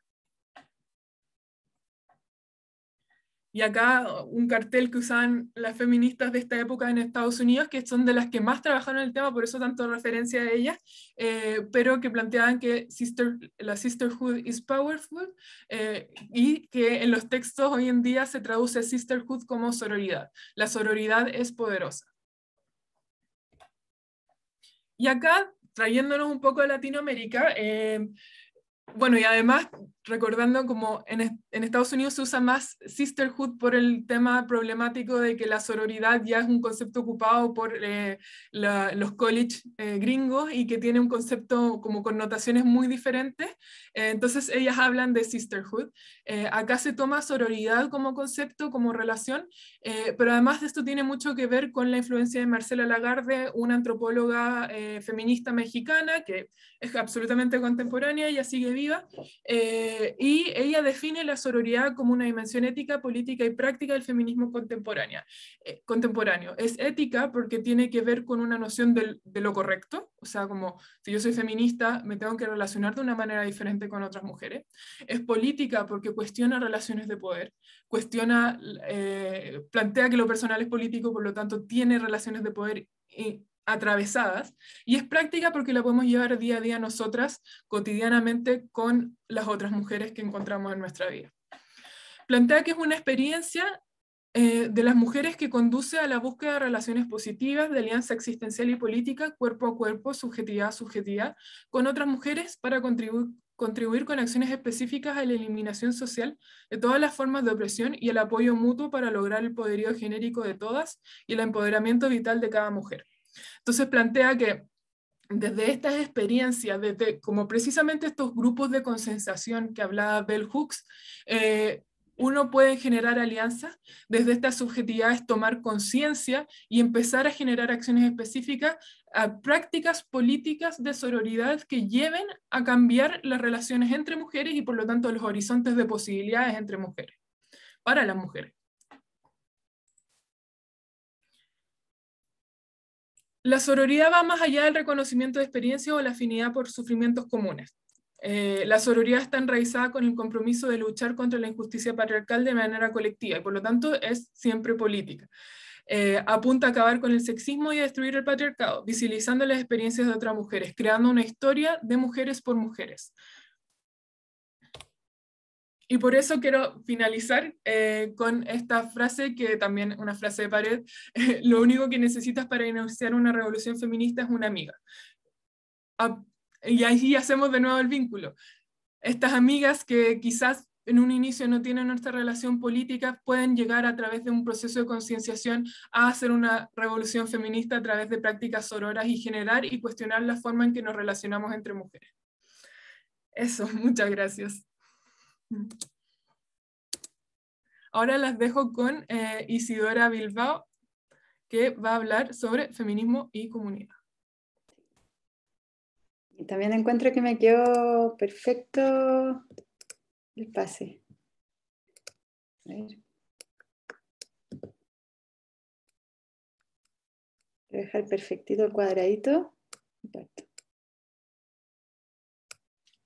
Y acá un cartel que usaban las feministas de esta época en Estados Unidos, que son de las que más trabajaron el tema, por eso tanto referencia a ellas, pero que planteaban que la sisterhood is powerful, y que en los textos hoy en día se traduce sisterhood como sororidad. La sororidad es poderosa. Y acá, trayéndonos un poco a Latinoamérica, bueno, y además, recordando como en Estados Unidos se usa más sisterhood por el tema problemático de que la sororidad ya es un concepto ocupado por los college gringos, y que tiene un concepto como connotaciones muy diferentes, entonces ellas hablan de sisterhood. Acá se toma sororidad como concepto, como relación, pero además de esto tiene mucho que ver con la influencia de Marcela Lagarde, una antropóloga feminista mexicana que es absolutamente contemporánea, ella sigue viva, y ella define la sororidad como una dimensión ética, política y práctica del feminismo contemporáneo. Es ética porque tiene que ver con una noción de lo correcto, o sea, como si yo soy feminista me tengo que relacionar de una manera diferente con otras mujeres. Es política porque cuestiona relaciones de poder, plantea que lo personal es político, por lo tanto tiene relaciones de poder atravesadas, y es práctica porque la podemos llevar día a día nosotras cotidianamente con las otras mujeres que encontramos en nuestra vida. Plantea que es una experiencia de las mujeres que conduce a la búsqueda de relaciones positivas, de alianza existencial y política, cuerpo a cuerpo, subjetividad a subjetividad, con otras mujeres para contribuir con acciones específicas a la eliminación social de todas las formas de opresión y el apoyo mutuo para lograr el poderío genérico de todas y el empoderamiento vital de cada mujer. Entonces plantea que desde estas experiencias, desde como precisamente estos grupos de consensación que hablaba Bell Hooks, uno puede generar alianzas, desde estas subjetividades tomar conciencia y empezar a generar acciones específicas a prácticas políticas de sororidad que lleven a cambiar las relaciones entre mujeres y por lo tanto los horizontes de posibilidades entre mujeres, para las mujeres. La sororidad va más allá del reconocimiento de experiencias o la afinidad por sufrimientos comunes. La sororidad está enraizada con el compromiso de luchar contra la injusticia patriarcal de manera colectiva y por lo tanto es siempre política. Apunta a acabar con el sexismo y a destruir el patriarcado, visibilizando las experiencias de otras mujeres, creando una historia de mujeres por mujeres. Y por eso quiero finalizar con esta frase, que también una frase de Pared: lo único que necesitas para iniciar una revolución feminista es una amiga. Y ahí hacemos de nuevo el vínculo. Estas amigas que quizás en un inicio no tienen nuestra relación política, pueden llegar a través de un proceso de concienciación a hacer una revolución feminista a través de prácticas sororas y generar y cuestionar la forma en que nos relacionamos entre mujeres. Eso, muchas gracias. Ahora las dejo con Isidora Bilbao, que va a hablar sobre feminismo y comunidad. Y también encuentro que me quedó perfecto el pase. A ver. Voy a dejar perfectito el cuadradito.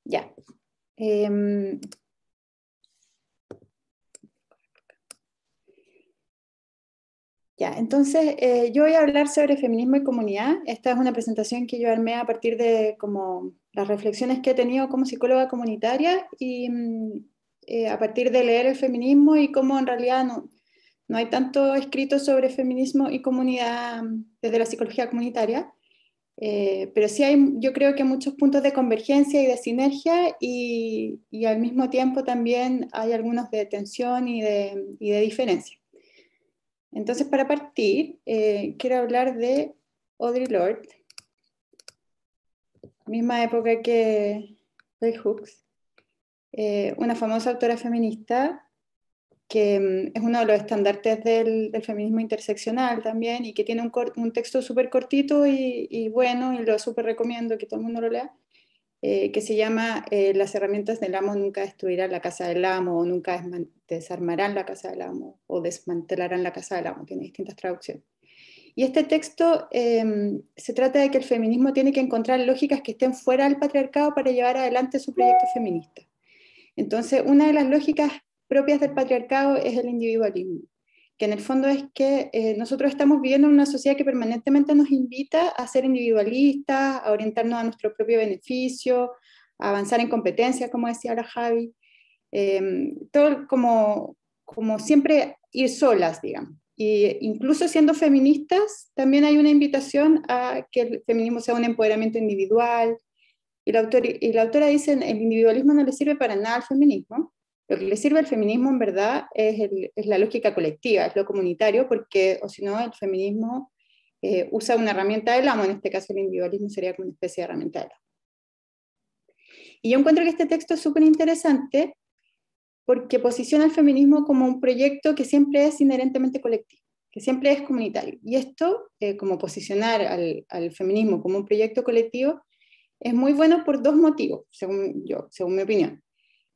Ya. Ya, entonces yo voy a hablar sobre feminismo y comunidad. Esta es una presentación que yo armé a partir de como las reflexiones que he tenido como psicóloga comunitaria y a partir de leer el feminismo y cómo en realidad no hay tanto escrito sobre feminismo y comunidad desde la psicología comunitaria, pero sí hay, yo creo que muchos puntos de convergencia y de sinergia y al mismo tiempo también hay algunos de tensión y de diferencia. Entonces, para partir, quiero hablar de Audre Lorde, misma época que Bell Hooks, una famosa autora feminista que es uno de los estandartes del feminismo interseccional también y que tiene un texto súper cortito y bueno, y lo súper recomiendo que todo el mundo lo lea, que se llama Las herramientas del amo nunca destruirán la casa del amo, o nunca desarmarán la casa del amo, o desmantelarán la casa del amo, tiene distintas traducciones. Y este texto se trata de que el feminismo tiene que encontrar lógicas que estén fuera del patriarcado para llevar adelante su proyecto feminista. Entonces, una de las lógicas propias del patriarcado es el individualismo, que en el fondo es que nosotros estamos viviendo en una sociedad que permanentemente nos invita a ser individualistas, a orientarnos a nuestro propio beneficio, a avanzar en competencias, como decía la Javi, todo como siempre ir solas, digamos. Y incluso siendo feministas, también hay una invitación a que el feminismo sea un empoderamiento individual, y la autora dice, el individualismo no le sirve para nada al feminismo. Lo que le sirve al feminismo en verdad es la lógica colectiva, es lo comunitario, porque o si no el feminismo usa una herramienta del amo, en este caso el individualismo sería como una especie de herramienta del amo. Y yo encuentro que este texto es súper interesante porque posiciona el feminismo como un proyecto que siempre es inherentemente colectivo, que siempre es comunitario. Y esto, como posicionar al feminismo como un proyecto colectivo, es muy bueno por dos motivos, según mi opinión.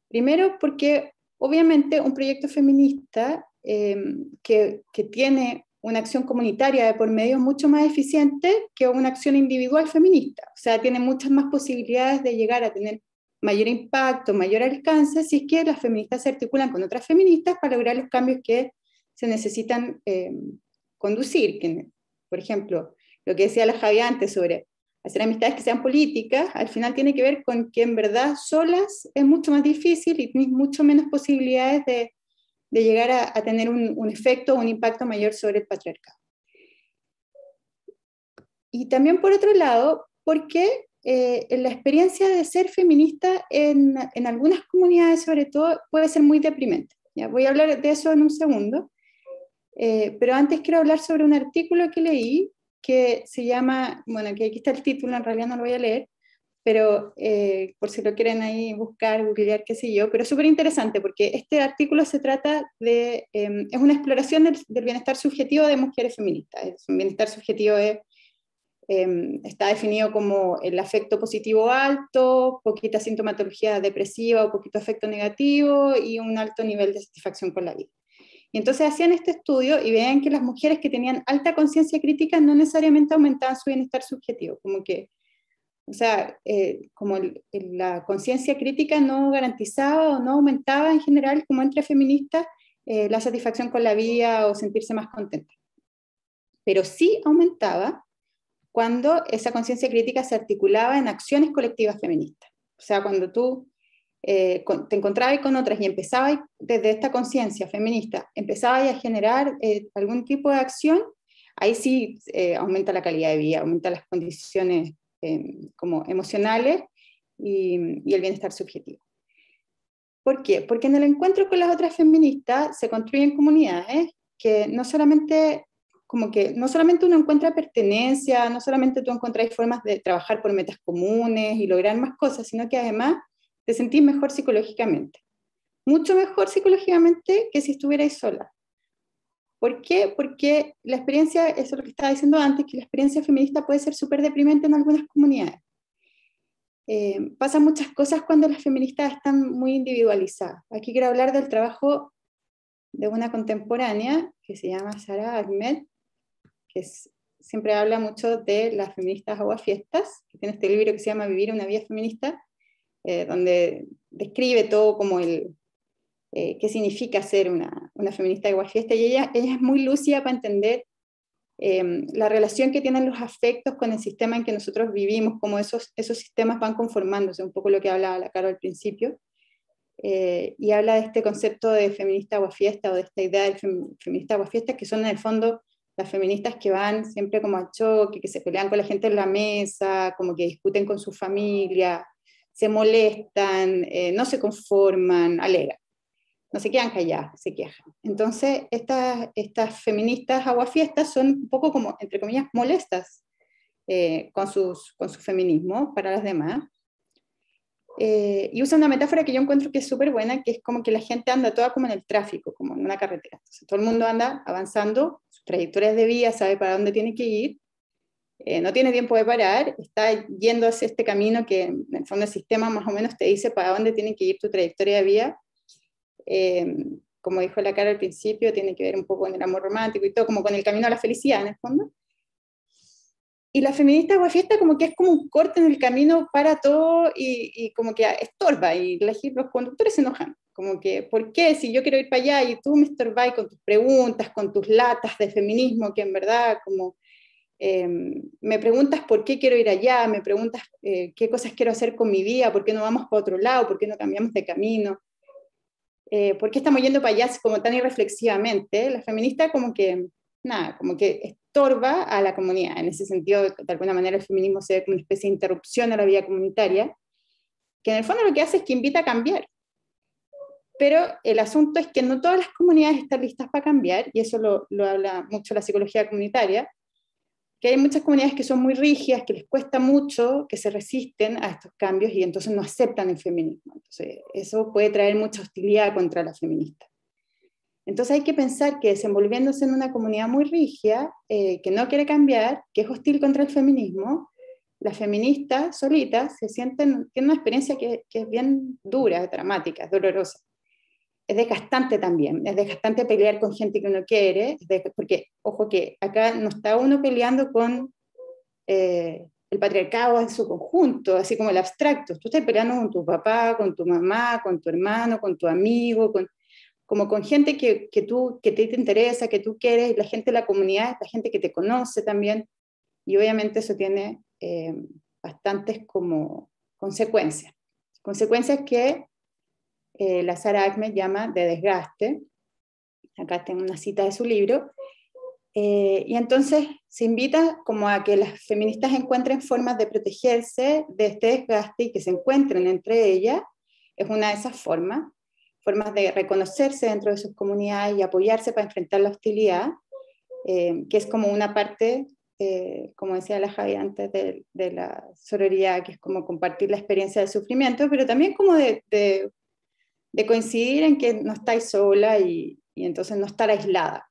Primero, porque obviamente un proyecto feminista que tiene una acción comunitaria de por medio es mucho más eficiente que una acción individual feminista. O sea, tiene muchas más posibilidades de llegar a tener mayor impacto, mayor alcance, si es que las feministas se articulan con otras feministas para lograr los cambios que se necesitan conducir. Que, por ejemplo, lo que decía la Javi antes sobre hacer amistades que sean políticas, al final tiene que ver con que en verdad solas es mucho más difícil y tienes mucho menos posibilidades de llegar a tener un efecto o un impacto mayor sobre el patriarcado. Y también por otro lado, porque la experiencia de ser feminista en algunas comunidades sobre todo puede ser muy deprimente. ¿Ya? Voy a hablar de eso en un segundo, pero antes quiero hablar sobre un artículo que leí que se llama, bueno, que aquí está el título, en realidad no lo voy a leer, pero por si lo quieren ahí buscar, googlear, qué sé yo, pero es súper interesante porque este artículo se trata de, es una exploración del bienestar subjetivo de mujeres feministas. Un bienestar subjetivo está definido como el afecto positivo alto, poquita sintomatología depresiva o poquito afecto negativo y un alto nivel de satisfacción con la vida. Y entonces hacían este estudio y veían que las mujeres que tenían alta conciencia crítica no necesariamente aumentaban su bienestar subjetivo, como que, o sea, como la conciencia crítica no garantizaba o no aumentaba en general, como entre feministas, la satisfacción con la vida o sentirse más contenta. Pero sí aumentaba cuando esa conciencia crítica se articulaba en acciones colectivas feministas. O sea, cuando tú te encontrabas con otras y empezabas desde esta conciencia feminista, empezabas a generar algún tipo de acción, ahí sí aumenta la calidad de vida, aumenta las condiciones como emocionales y el bienestar subjetivo. ¿Por qué? Porque en el encuentro con las otras feministas se construyen comunidades que no solamente uno encuentra pertenencia, no solamente tú encontrás formas de trabajar por metas comunes y lograr más cosas, sino que además te sentís mejor psicológicamente. mucho mejor psicológicamente que si estuvierais sola. ¿Por qué? Porque la experiencia, eso es lo que estaba diciendo antes, que la experiencia feminista puede ser súper deprimente en algunas comunidades. Pasan muchas cosas cuando las feministas están muy individualizadas. Aquí quiero hablar del trabajo de una contemporánea que se llama Sara Ahmed, que siempre habla mucho de las feministas aguafiestas, que tiene este libro que se llama Vivir una vida feminista, donde describe todo como qué significa ser una feminista aguafiesta, y ella es muy lúcida para entender la relación que tienen los afectos con el sistema en que nosotros vivimos, cómo esos sistemas van conformándose, un poco lo que hablaba la Caro al principio, y habla de este concepto de feminista aguafiesta, o de esta idea de feminista aguafiesta, que son en el fondo las feministas que van siempre como a choque, que se pelean con la gente en la mesa, como que discuten con su familia, se molestan, no se conforman, alegan. No se quedan calladas, se quejan. Entonces, estas feministas aguafiestas son un poco como, entre comillas, molestas con su feminismo para las demás. Y usa una metáfora que yo encuentro que es súper buena, que es como que la gente anda toda como en el tráfico, como en una carretera. Entonces, todo el mundo anda avanzando, sus trayectorias de vida, sabe para dónde tiene que ir, no tiene tiempo de parar, está yendo hacia este camino que en el fondo el sistema más o menos te dice para dónde tiene que ir tu trayectoria de vida. Como dijo la Cara al principio, tiene que ver un poco con el amor romántico y todo, como con el camino a la felicidad en el fondo. Y la feminista aguafiesta como que es como un corte en el camino para todo y como que estorba, y los conductores se enojan, como que, ¿por qué? Si yo quiero ir para allá y tú me estorbás con tus preguntas, con tus latas de feminismo, que en verdad como me preguntas por qué quiero ir allá, me preguntas qué cosas quiero hacer con mi vida, por qué no vamos para otro lado, por qué no cambiamos de camino. ¿Por qué estamos yendo para allá como tan irreflexivamente? La feminista como que, nada, como que estorba a la comunidad. En ese sentido, de alguna manera el feminismo se ve como una especie de interrupción a la vida comunitaria, que en el fondo lo que hace es que invita a cambiar. Pero el asunto es que no todas las comunidades están listas para cambiar, y eso lo habla mucho la psicología comunitaria, que hay muchas comunidades que son muy rígidas, que les cuesta mucho, que se resisten a estos cambios y entonces no aceptan el feminismo. Entonces, eso puede traer mucha hostilidad contra la feminista. Entonces hay que pensar que desenvolviéndose en una comunidad muy rígida, que no quiere cambiar, que es hostil contra el feminismo, las feministas solitas tienen una experiencia que es bien dura, dramática, es dolorosa. Es desgastante también, es desgastante pelear con gente que uno quiere, porque, ojo que acá no está uno peleando con el patriarcado en su conjunto, así como el abstracto. Tú estás peleando con tu papá, con tu mamá, con tu hermano, con tu amigo, como con gente que te interesa, que tú quieres, la gente de la comunidad, la gente que te conoce también, y obviamente eso tiene bastantes como consecuencias que la Sara Ahmed llama de desgaste. Acá tengo una cita de su libro. Y entonces se invita como a que las feministas encuentren formas de protegerse de este desgaste y que se encuentren entre ellas. Es una de esas formas de reconocerse dentro de sus comunidades y apoyarse para enfrentar la hostilidad, que es como una parte, como decía la Javi antes, de la sororidad, que es como compartir la experiencia del sufrimiento, pero también como de coincidir en que no estáis sola y entonces no estar aislada.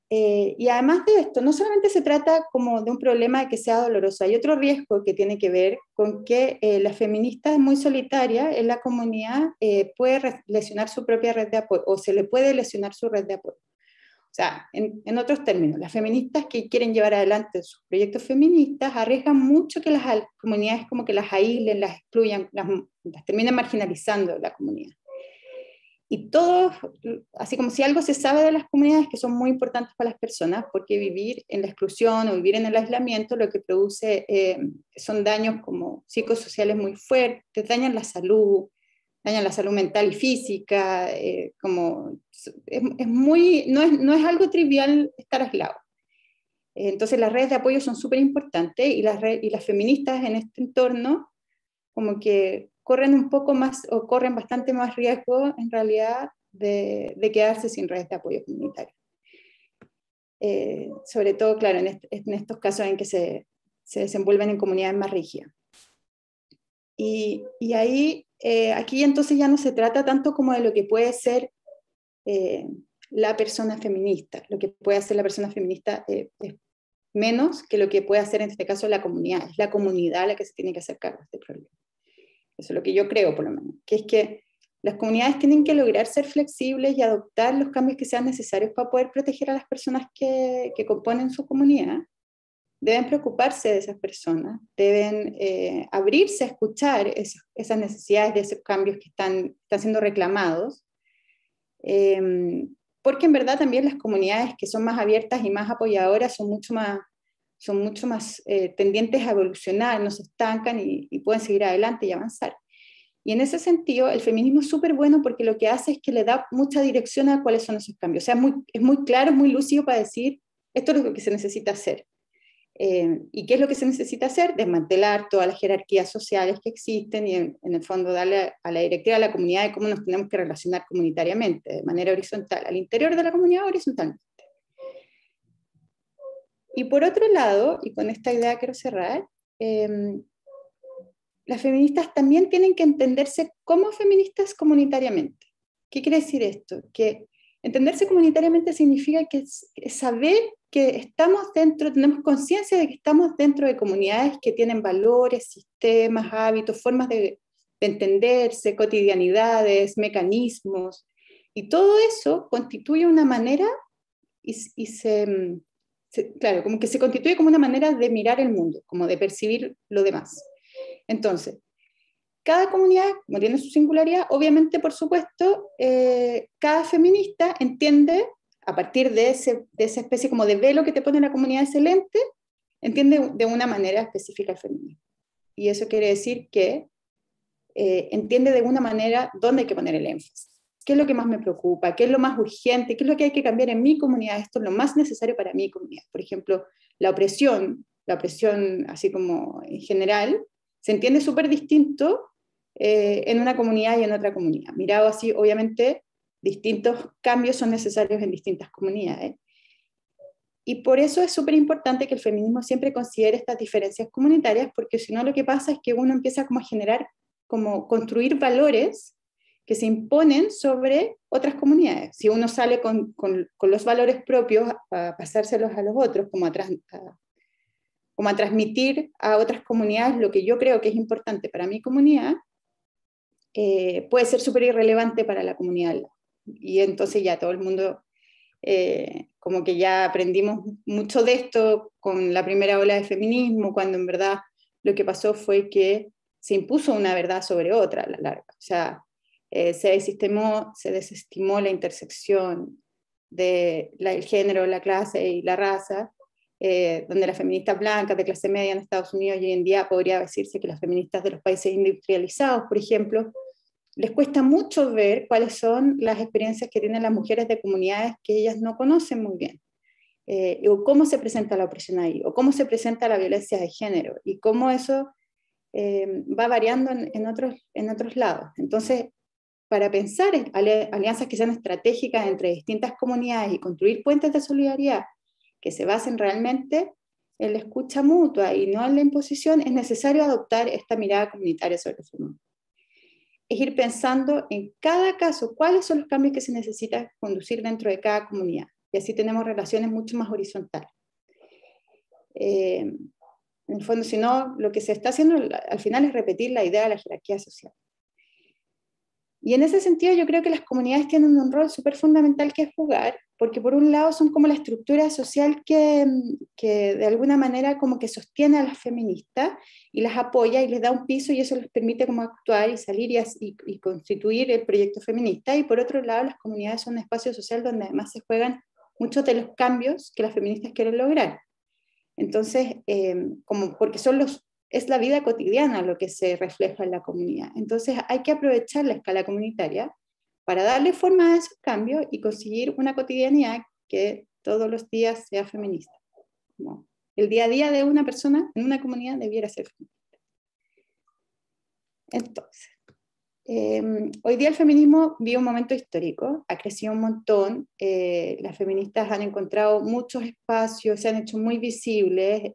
Y además de esto, no solamente se trata como de un problema que sea doloroso, hay otro riesgo que tiene que ver con que la feminista muy solitaria en la comunidad puede lesionar su propia red de apoyo, o se le puede lesionar su red de apoyo. O sea, en otros términos, las feministas que quieren llevar adelante sus proyectos feministas arriesgan mucho que las comunidades como que las aíslen, las excluyan, las terminen marginalizando la comunidad. Y todo, así como si algo se sabe de las comunidades que son muy importantes para las personas, porque vivir en la exclusión o vivir en el aislamiento lo que produce son daños como psicosociales muy fuertes, dañan la salud mental y física, no es algo trivial estar aislado. Entonces las redes de apoyo son súper importantes y las feministas en este entorno como que corren un poco más o corren bastante más riesgo en realidad de quedarse sin redes de apoyo comunitario. Sobre todo, claro, en estos casos en que se desenvuelven en comunidades más rígidas. Y ahí aquí entonces ya no se trata tanto como de lo que puede ser la persona feminista. Lo que puede hacer la persona feminista es menos que lo que puede hacer en este caso la comunidad. Es la comunidad la que se tiene que hacer cargo de este problema. Eso es lo que yo creo, por lo menos, que es que las comunidades tienen que lograr ser flexibles y adoptar los cambios que sean necesarios para poder proteger a las personas que componen su comunidad. Deben preocuparse de esas personas, deben abrirse a escuchar esas necesidades de esos cambios que están siendo reclamados, porque en verdad también las comunidades que son más abiertas y más apoyadoras son mucho más tendientes a evolucionar, no se estancan y pueden seguir adelante y avanzar. Y en ese sentido, el feminismo es súper bueno porque lo que hace es que le da mucha dirección a cuáles son esos cambios. O sea, es muy claro, es muy lúcido para decir, esto es lo que se necesita hacer. ¿Y qué es lo que se necesita hacer? Desmantelar todas las jerarquías sociales que existen y en el fondo darle a la directiva a la comunidad de cómo nos tenemos que relacionar comunitariamente, de manera horizontal, al interior de la comunidad horizontalmente. Y por otro lado, y con esta idea quiero cerrar, las feministas también tienen que entenderse como feministas comunitariamente. ¿Qué quiere decir esto? Que entenderse comunitariamente significa que saber que estamos dentro, tenemos conciencia de que estamos dentro de comunidades que tienen valores, sistemas, hábitos, formas de entenderse, cotidianidades, mecanismos, y todo eso constituye una manera claro, como que se constituye como una manera de mirar el mundo, como de percibir lo demás. Entonces, cada comunidad, como tiene su singularidad, obviamente, por supuesto, cada feminista entiende, a partir de esa especie como de velo que te pone la comunidad excelente, entiende de una manera específica el feminismo. Y eso quiere decir que entiende de una manera dónde hay que poner el énfasis. ¿Qué es lo que más me preocupa? ¿Qué es lo más urgente? ¿Qué es lo que hay que cambiar en mi comunidad? Esto es lo más necesario para mi comunidad. Por ejemplo, la opresión así como en general, se entiende súper distinto en una comunidad y en otra comunidad. Mirado así, obviamente, distintos cambios son necesarios en distintas comunidades. Y por eso es súper importante que el feminismo siempre considere estas diferencias comunitarias, porque si no lo que pasa es que uno empieza como a generar, como construir valores que se imponen sobre otras comunidades. Si uno sale con los valores propios a pasárselos a los otros, como a transmitir a otras comunidades lo que yo creo que es importante para mi comunidad, puede ser súper irrelevante para la comunidad. Y entonces ya todo el mundo, como que ya aprendimos mucho de esto con la primera ola de feminismo, cuando en verdad lo que pasó fue que se impuso una verdad sobre otra a la larga. O sea, se desestimó la intersección del género, la clase y la raza, donde las feministas blancas de clase media en Estados Unidos y hoy en día podría decirse que las feministas de los países industrializados, por ejemplo, les cuesta mucho ver cuáles son las experiencias que tienen las mujeres de comunidades que ellas no conocen muy bien, o cómo se presenta la opresión ahí, o cómo se presenta la violencia de género, y cómo eso va variando en otros lados. Entonces, para pensar en alianzas que sean estratégicas entre distintas comunidades y construir puentes de solidaridad que se basen realmente en la escucha mutua y no en la imposición, es necesario adoptar esta mirada comunitaria sobre el fenómeno. Es ir pensando en cada caso cuáles son los cambios que se necesitan conducir dentro de cada comunidad, y así tenemos relaciones mucho más horizontales. En el fondo, si no, lo que se está haciendo al final es repetir la idea de la jerarquía social. Y en ese sentido yo creo que las comunidades tienen un rol súper fundamental que jugar, porque por un lado son como la estructura social que de alguna manera como que sostiene a las feministas y las apoya y les da un piso, y eso les permite como actuar y salir y constituir el proyecto feminista. Y por otro lado, las comunidades son un espacio social donde además se juegan muchos de los cambios que las feministas quieren lograr. Entonces, porque es la vida cotidiana lo que se refleja en la comunidad. Entonces hay que aprovechar la escala comunitaria para darle forma a esos cambios y conseguir una cotidianidad que todos los días sea feminista. Como el día a día de una persona en una comunidad debiera ser feminista. Entonces, hoy día el feminismo vive un momento histórico, ha crecido un montón, las feministas han encontrado muchos espacios, se han hecho muy visibles,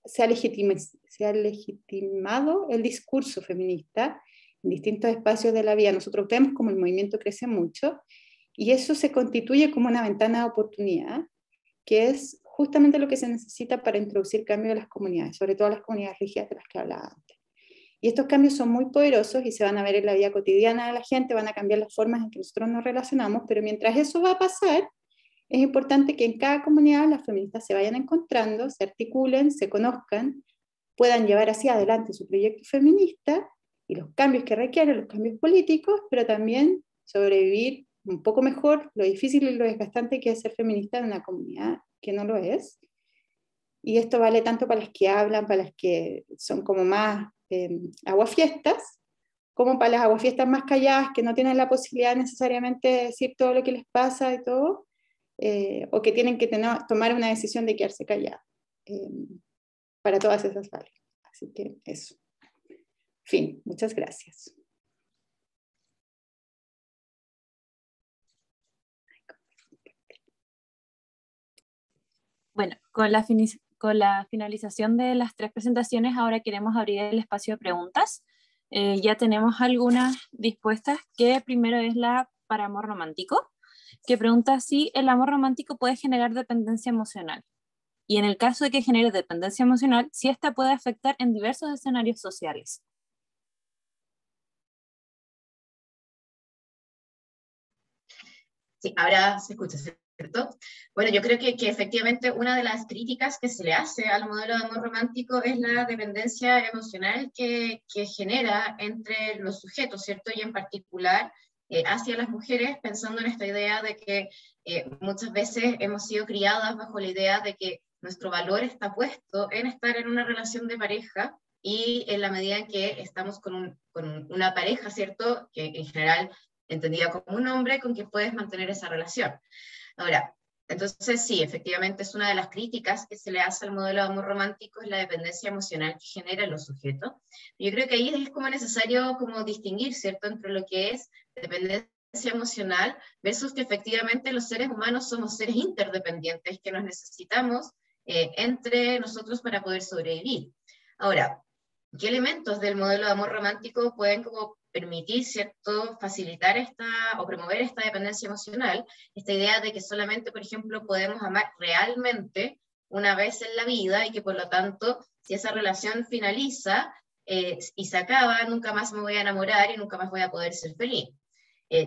se ha legitimado el discurso feminista, en distintos espacios de la vida, nosotros vemos como el movimiento crece mucho, y eso se constituye como una ventana de oportunidad, que es justamente lo que se necesita para introducir cambio en las comunidades, sobre todo las comunidades rígidas de las que hablaba antes. Y estos cambios son muy poderosos y se van a ver en la vida cotidiana de la gente, van a cambiar las formas en que nosotros nos relacionamos, pero mientras eso va a pasar, es importante que en cada comunidad las feministas se vayan encontrando, se articulen, se conozcan, puedan llevar hacia adelante su proyecto feminista y los cambios que requieren, los cambios políticos, pero también sobrevivir un poco mejor lo difícil y lo desgastante que es ser feminista en una comunidad que no lo es. Y esto vale tanto para las que hablan, para las que son como más aguafiestas, como para las aguafiestas más calladas que no tienen la posibilidad necesariamente de decir todo lo que les pasa y todo, o que tienen que tomar una decisión de quedarse calladas. Para todas esas vale. Así que eso. Fin, muchas gracias. Bueno, con la finalización de las 3 presentaciones, ahora queremos abrir el espacio de preguntas. Ya tenemos algunas dispuestas, que primero es la para amor romántico, que pregunta si el amor romántico puede generar dependencia emocional. Y en el caso de que genere dependencia emocional, si esta puede afectar en diversos escenarios sociales. Sí, ahora se escucha, ¿cierto? Bueno, yo creo que efectivamente una de las críticas que se le hace al modelo de amor romántico es la dependencia emocional que genera entre los sujetos, ¿cierto? Y en particular hacia las mujeres, pensando en esta idea de que muchas veces hemos sido criadas bajo la idea de que nuestro valor está puesto en estar en una relación de pareja, y en la medida en que estamos con una pareja, ¿cierto? Que en general entendida como un hombre con quien puedes mantener esa relación. Ahora, entonces sí, efectivamente es una de las críticas que se le hace al modelo de amor romántico, es la dependencia emocional que generan los sujetos. Yo creo que ahí es como necesario como distinguir, ¿cierto?, entre lo que es dependencia emocional versus que efectivamente los seres humanos somos seres interdependientes que nos necesitamos entre nosotros para poder sobrevivir. Ahora, ¿qué elementos del modelo de amor romántico pueden como permitir, ¿cierto?, facilitar o promover esta dependencia emocional? Esta idea de que solamente, por ejemplo, podemos amar realmente una vez en la vida, y que por lo tanto, si esa relación finaliza y se acaba, nunca más me voy a enamorar y nunca más voy a poder ser feliz.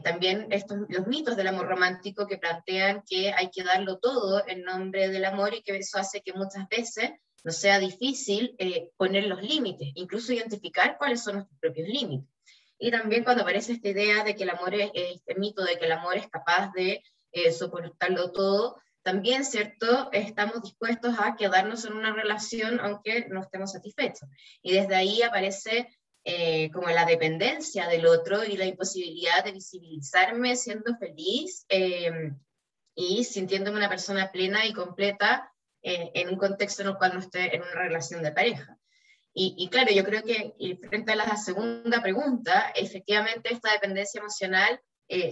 También los mitos del amor romántico que plantean que hay que darlo todo en nombre del amor, y que eso hace que muchas veces nos sea difícil poner los límites, incluso identificar cuáles son nuestros propios límites. Y también cuando aparece esta idea de que el amor este mito de que el amor es capaz de soportarlo todo, también, ¿cierto?, estamos dispuestos a quedarnos en una relación aunque no estemos satisfechos. Y desde ahí aparece como la dependencia del otro y la imposibilidad de visibilizarme siendo feliz y sintiéndome una persona plena y completa en un contexto en el cual no esté en una relación de pareja. Y claro, yo creo que frente a la segunda pregunta, efectivamente esta dependencia emocional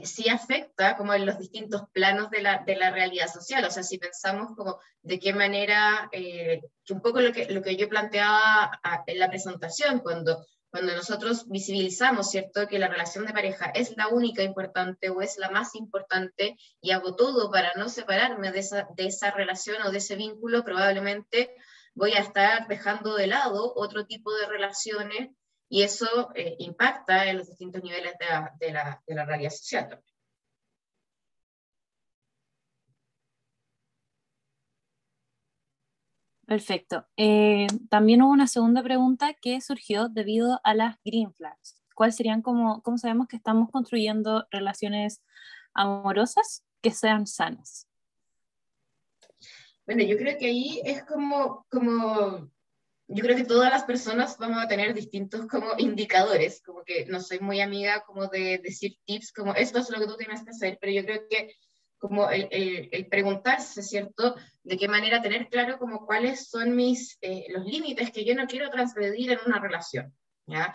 sí afecta como en los distintos planos de la realidad social. O sea, si pensamos como de qué manera, que un poco lo que yo planteaba en la presentación, cuando nosotros visibilizamos, ¿cierto?, que la relación de pareja es la única importante o es la más importante, y hago todo para no separarme de esa relación o de ese vínculo, probablemente voy a estar dejando de lado otro tipo de relaciones, y eso impacta en los distintos niveles de la realidad social también. Perfecto. También hubo una segunda pregunta que surgió debido a las green flags. ¿Cuáles serían cómo sabemos que estamos construyendo relaciones amorosas que sean sanas? Bueno, yo creo que ahí es como yo creo que todas las personas vamos a tener distintos como indicadores, como que no soy muy amiga como de decir tips como esto es lo que tú tienes que hacer, pero yo creo que como el preguntarse, ¿cierto?, de qué manera tener claro como cuáles son los límites que yo no quiero transgredir en una relación, ¿ya?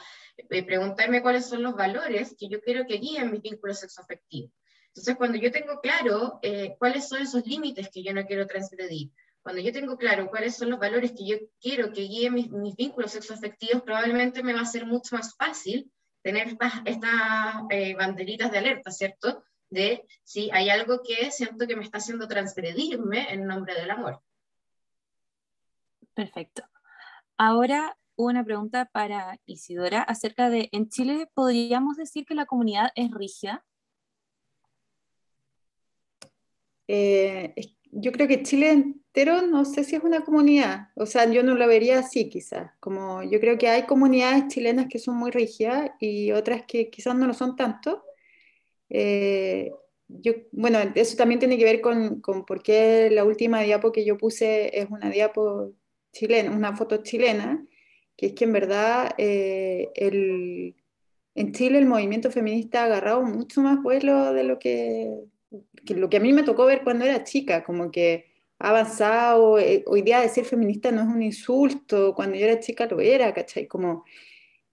Preguntarme cuáles son los valores que yo quiero que guíen mis vínculos sexoafectivos. Entonces, cuando yo tengo claro cuáles son esos límites que yo no quiero transgredir, cuando yo tengo claro cuáles son los valores que yo quiero que guíen mis vínculos sexoafectivos, probablemente me va a ser mucho más fácil tener estas banderitas de alerta, ¿cierto? De si hay algo que siento que me está haciendo transgredirme en nombre del amor. Perfecto. Ahora una pregunta para Isidora acerca de, ¿en Chile podríamos decir que la comunidad es rígida? Yo creo que Chile entero no sé si es una comunidad, o sea, yo no lo vería así quizás, como yo creo que hay comunidades chilenas que son muy rígidas y otras que quizás no lo son tanto. Bueno, eso también tiene que ver con por qué la última diapo que yo puse es una diapo chilena, una foto chilena, que es que en verdad en Chile el movimiento feminista ha agarrado mucho más vuelo de lo que a mí me tocó ver cuando era chica, como que ha avanzado, hoy día decir feminista no es un insulto, cuando yo era chica lo era, ¿cachai?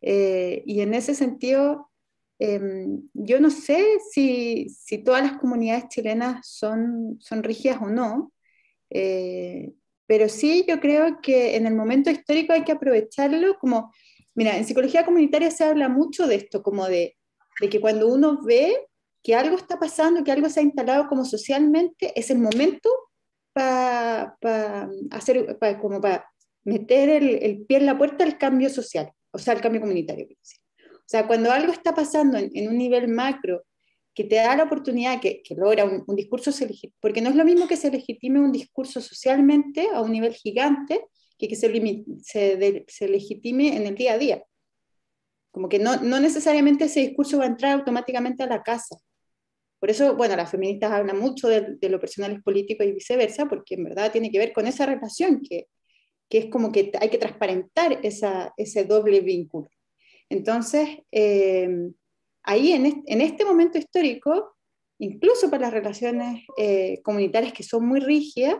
Y en ese sentido, yo no sé si todas las comunidades chilenas son rígidas o no, eh, pero sí yo creo que en el momento histórico hay que aprovecharlo como, mira, en psicología comunitaria se habla mucho de esto, como de que cuando uno ve que algo está pasando, que algo se ha instalado como socialmente, es el momento para como para meter el pie en la puerta al cambio social, o sea, al cambio comunitario. O sea, cuando algo está pasando en un nivel macro, que te da la oportunidad, que logra un discurso, porque no es lo mismo que se legitime un discurso socialmente a un nivel gigante, que se legitime en el día a día. Como que no necesariamente ese discurso va a entrar automáticamente a la casa. Por eso, bueno, las feministas hablan mucho de lo personal es político y viceversa, porque en verdad tiene que ver con esa relación, que es como que hay que transparentar ese doble vínculo. Entonces, ahí en este momento histórico, incluso para las relaciones comunitarias que son muy rígidas,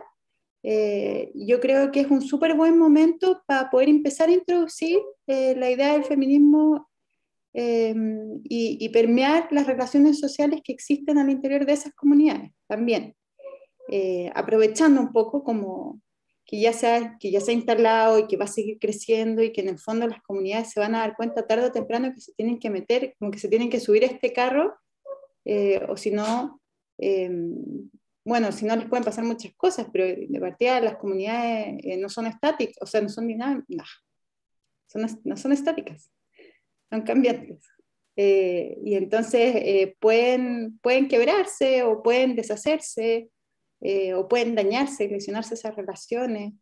yo creo que es un súper buen momento para poder empezar a introducir la idea del feminismo y permear las relaciones sociales que existen al interior de esas comunidades también, aprovechando un poco como que ya se ha instalado y que va a seguir creciendo y que en el fondo las comunidades se van a dar cuenta tarde o temprano que se tienen que meter, como que se tienen que subir a este carro, o si no, bueno, si no les pueden pasar muchas cosas, pero de partida las comunidades no son estáticas, o sea, no son dinámicas, no son estáticas, son cambiantes. Y entonces pueden quebrarse o pueden deshacerse, o pueden dañarse, lesionarse esas relaciones,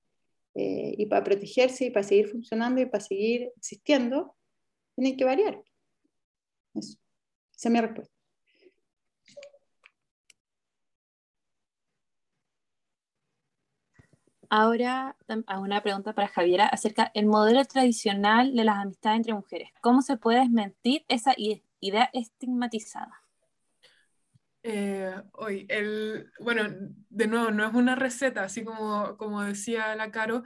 y para protegerse y para seguir funcionando y para seguir existiendo, tienen que variar. Eso. Esa es mi respuesta. Ahora hago una pregunta para Javiera acerca del modelo tradicional de las amistades entre mujeres. ¿Cómo se puede desmentir esa idea estigmatizada? Bueno, de nuevo, no es una receta, así como decía la Caro.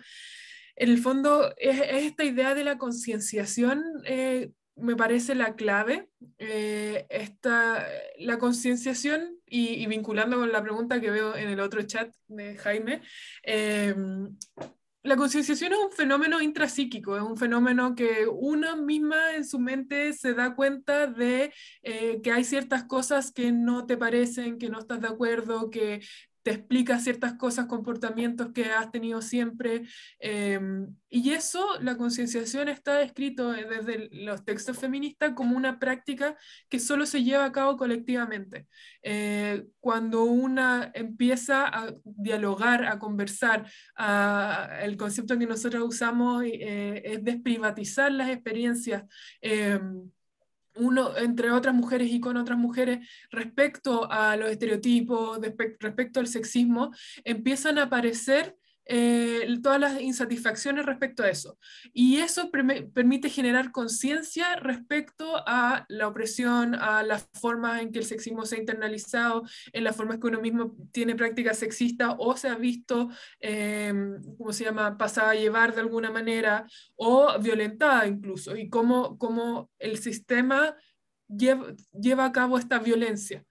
En el fondo, es esta idea de la concienciación, me parece la clave. La concienciación, y vinculando con la pregunta que veo en el otro chat de Jaime, la concienciación es un fenómeno intrapsíquico, es un fenómeno que una misma en su mente se da cuenta de que hay ciertas cosas que no te parecen, que no estás de acuerdo, que te explica ciertas cosas, comportamientos que has tenido siempre, y eso, la concienciación está escrito desde los textos feministas como una práctica que solo se lleva a cabo colectivamente. Cuando una empieza a dialogar, a conversar, el concepto que nosotros usamos es desprivatizar las experiencias, entre otras mujeres y con otras mujeres, respecto a los estereotipos, respecto al sexismo, empiezan a aparecer todas las insatisfacciones respecto a eso. Y eso permite generar conciencia respecto a la opresión, a las formas en que el sexismo se ha internalizado, en las formas que uno mismo tiene prácticas sexistas o se ha visto, ¿cómo se llama?, pasada a llevar de alguna manera o violentada incluso, y cómo el sistema lleva a cabo esta violencia.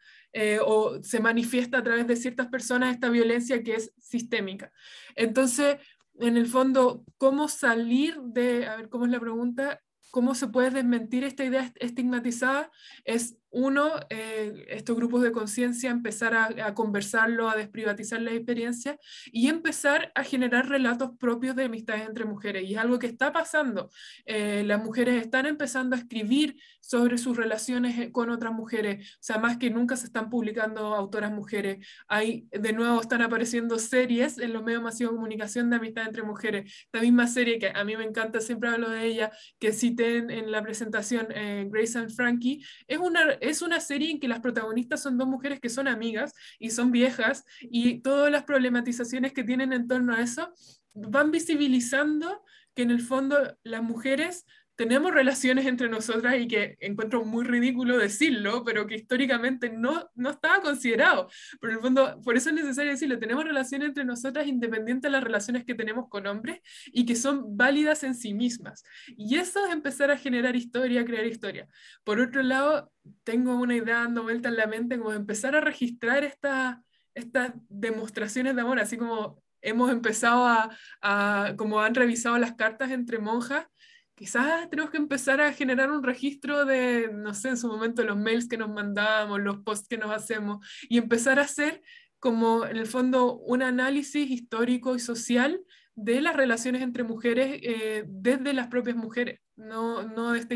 O se manifiesta a través de ciertas personas esta violencia que es sistémica. Entonces, en el fondo, ¿cómo salir de, a ver, cómo es la pregunta? cómo se puede desmentir esta idea estigmatizada es, uno, estos grupos de conciencia, empezar a conversarlo, a desprivatizar la experiencia y empezar a generar relatos propios de amistades entre mujeres. Y es algo que está pasando. Las mujeres están empezando a escribir sobre sus relaciones con otras mujeres. O sea, más que nunca se están publicando autoras mujeres. Hay, de nuevo, están apareciendo series en los medios masivos de comunicación de amistad entre mujeres. Esta misma serie que a mí me encanta, siempre hablo de ella, que cité en la presentación, Grace and Frankie, es una serie en que las protagonistas son dos mujeres que son amigas y son viejas, y todas las problematizaciones que tienen en torno a eso van visibilizando que en el fondo las mujeres tenemos relaciones entre nosotras, y que encuentro muy ridículo decirlo, pero que históricamente no estaba considerado. Pero en el fondo, por eso es necesario decirlo, tenemos relaciones entre nosotras independientes de las relaciones que tenemos con hombres, y que son válidas en sí mismas. Y eso es empezar a generar historia, a crear historia. Por otro lado, tengo una idea dando vuelta en la mente, como de empezar a registrar estas demostraciones de amor, así como hemos empezado como han revisado las cartas entre monjas. Quizás tenemos que empezar a generar un registro de, no sé, en su momento los mails que nos mandamos, los posts que nos hacemos, y empezar a hacer como en el fondo un análisis histórico y social de las relaciones entre mujeres, desde las propias mujeres, no de esta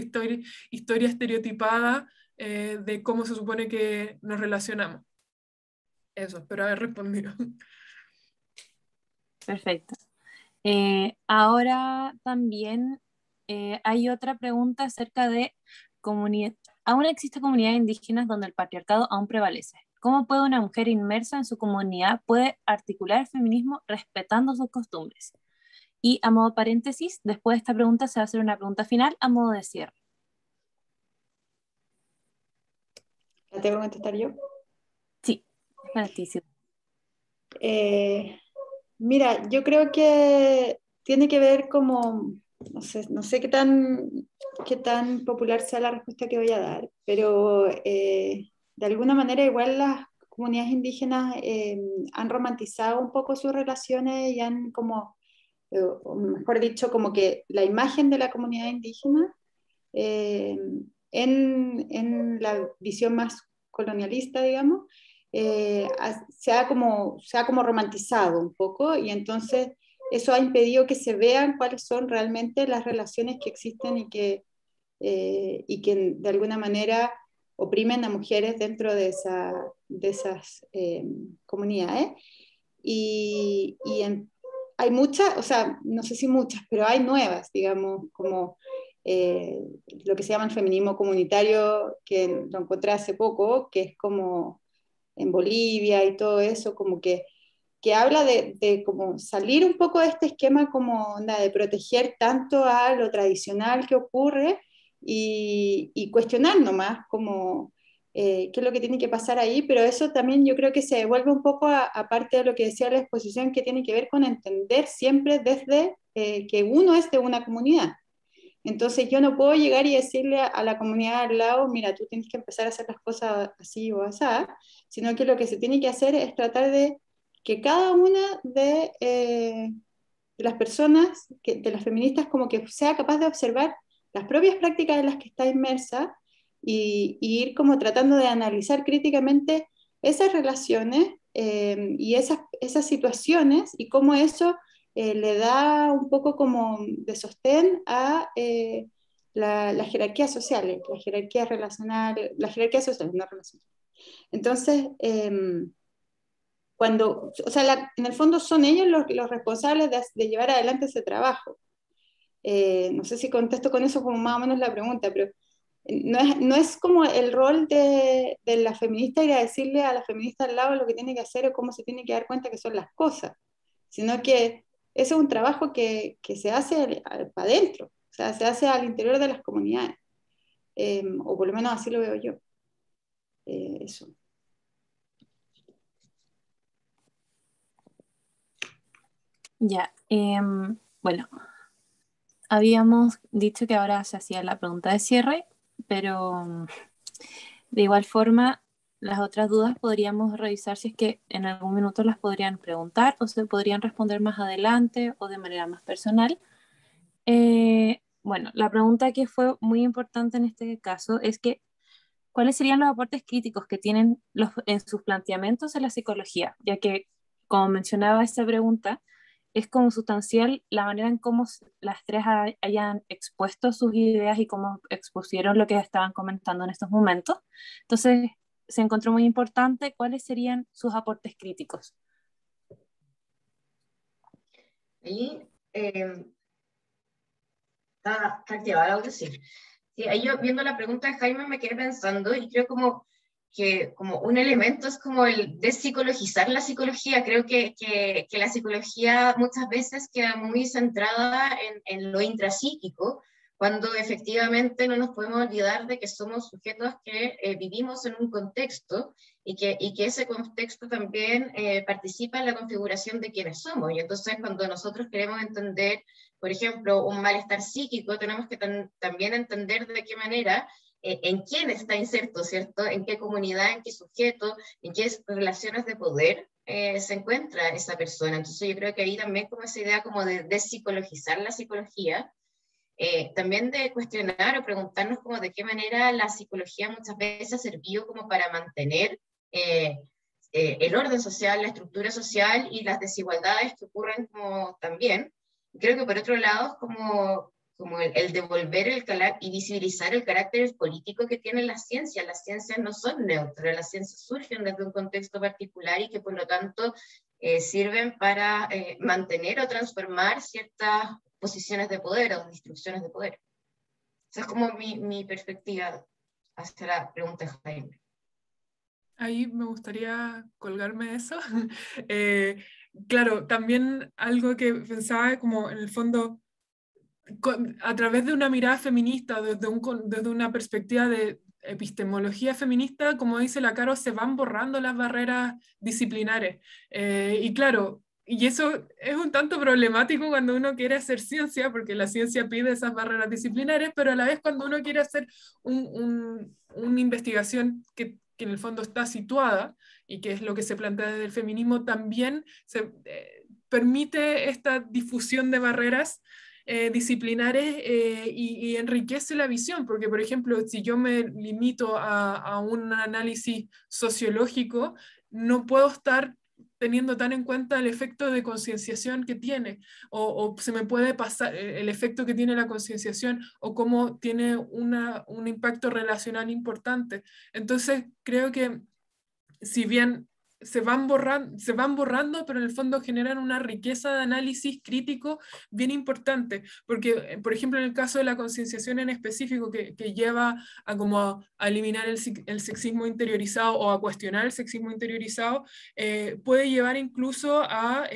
historia estereotipada, de cómo se supone que nos relacionamos. Eso, espero haber respondido. Perfecto. Ahora también hay otra pregunta acerca de comunidad. Aún existen comunidades indígenas donde el patriarcado aún prevalece. ¿Cómo puede una mujer inmersa en su comunidad puede articular el feminismo respetando sus costumbres? Y a modo paréntesis, después de esta pregunta se va a hacer una pregunta final a modo de cierre. ¿La tengo que contestar yo? Sí, para ti, sí. Mira, yo creo que tiene que ver como, no sé qué tan popular sea la respuesta que voy a dar, pero de alguna manera igual las comunidades indígenas han romantizado un poco sus relaciones y han como, o mejor dicho, como que la imagen de la comunidad indígena en la visión más colonialista, digamos, se ha como romantizado un poco, y entonces eso ha impedido que se vean cuáles son realmente las relaciones que existen y que de alguna manera oprimen a mujeres dentro de esas comunidades. Hay muchas, o sea, no sé si muchas, pero hay nuevas, digamos, como lo que se llama el feminismo comunitario, que lo encontré hace poco, que es como en Bolivia y todo eso, como que habla de como salir un poco de este esquema como de proteger tanto a lo tradicional que ocurre y cuestionar nomás como qué es lo que tiene que pasar ahí, pero eso también yo creo que se devuelve un poco a parte de lo que decía la exposición, que tiene que ver con entender siempre desde que uno es de una comunidad. Entonces yo no puedo llegar y decirle a la comunidad al lado, mira, tú tienes que empezar a hacer las cosas así o así, sino que lo que se tiene que hacer es tratar de que cada una de las personas, de las feministas, como que sea capaz de observar las propias prácticas en las que está inmersa y ir como tratando de analizar críticamente esas relaciones y esas situaciones, y cómo eso le da un poco como de sostén a las jerarquías sociales, las jerarquías relacionales, las jerarquías sociales, no relacionales. Entonces, o sea, en el fondo son ellos los responsables de llevar adelante ese trabajo. No sé si contesto con eso como más o menos la pregunta, pero no es como el rol de la feminista ir a decirle a la feminista al lado lo que tiene que hacer o cómo se tiene que dar cuenta que son las cosas, sino que ese es un trabajo que se hace para adentro, o sea, se hace al interior de las comunidades, o por lo menos así lo veo yo. Eso. Ya, bueno, habíamos dicho que ahora se hacía la pregunta de cierre, pero de igual forma las otras dudas podríamos revisar si es que en algún minuto las podrían preguntar o se podrían responder más adelante o de manera más personal. Bueno, la pregunta que fue muy importante en este caso es que, ¿cuáles serían los aportes críticos que tienen en sus planteamientos en la psicología? Ya que, como mencionaba esta pregunta, es como sustancial la manera en cómo las tres hayan expuesto sus ideas y cómo expusieron lo que estaban comentando en estos momentos. Entonces, se encontró muy importante cuáles serían sus aportes críticos. Ahí está activado el audio, sí. Sí, ahí yo viendo la pregunta de Jaime me quedé pensando y creo como que como un elemento es como el despsicologizar la psicología. Creo que la psicología muchas veces queda muy centrada en lo intrapsíquico, cuando efectivamente no nos podemos olvidar de que somos sujetos que vivimos en un contexto y que ese contexto también participa en la configuración de quienes somos. Y entonces cuando nosotros queremos entender, por ejemplo, un malestar psíquico, tenemos que también entender de qué manera en quién está inserto, ¿cierto? En qué comunidad, en qué sujeto, en qué relaciones de poder se encuentra esa persona. Entonces yo creo que ahí también como esa idea como de despsicologizar la psicología, también de cuestionar o preguntarnos como de qué manera la psicología muchas veces ha servido como para mantener el orden social, la estructura social y las desigualdades que ocurren como también. Creo que por otro lado es como el devolver y visibilizar el carácter político que tienen las ciencias. Las ciencias no son neutras, las ciencias surgen desde un contexto particular y que por lo tanto sirven para mantener o transformar ciertas posiciones de poder o distribuciones de poder. Esa es como mi perspectiva hacia la pregunta de Jaime. Ahí me gustaría colgarme de eso. Claro, también algo que pensaba como en el fondo, a través de una mirada feminista, desde una perspectiva de epistemología feminista, como dice la Caro, se van borrando las barreras disciplinares. Y claro, y eso es un tanto problemático cuando uno quiere hacer ciencia, porque la ciencia pide esas barreras disciplinares, pero a la vez cuando uno quiere hacer una investigación que en el fondo está situada, y que es lo que se plantea desde el feminismo, también se permite esta difusión de barreras disciplinares y enriquece la visión, porque por ejemplo, si yo me limito a un análisis sociológico, no puedo estar teniendo tan en cuenta el efecto de concienciación que tiene, o se me puede pasar el efecto que tiene la concienciación, o cómo tiene un impacto relacional importante. Entonces, creo que si bien se van borrando, pero en el fondo generan una riqueza de análisis crítico bien importante, porque, por ejemplo, en el caso de la concienciación en específico, que lleva a como a eliminar el sexismo interiorizado o a cuestionar el sexismo interiorizado, puede llevar incluso a,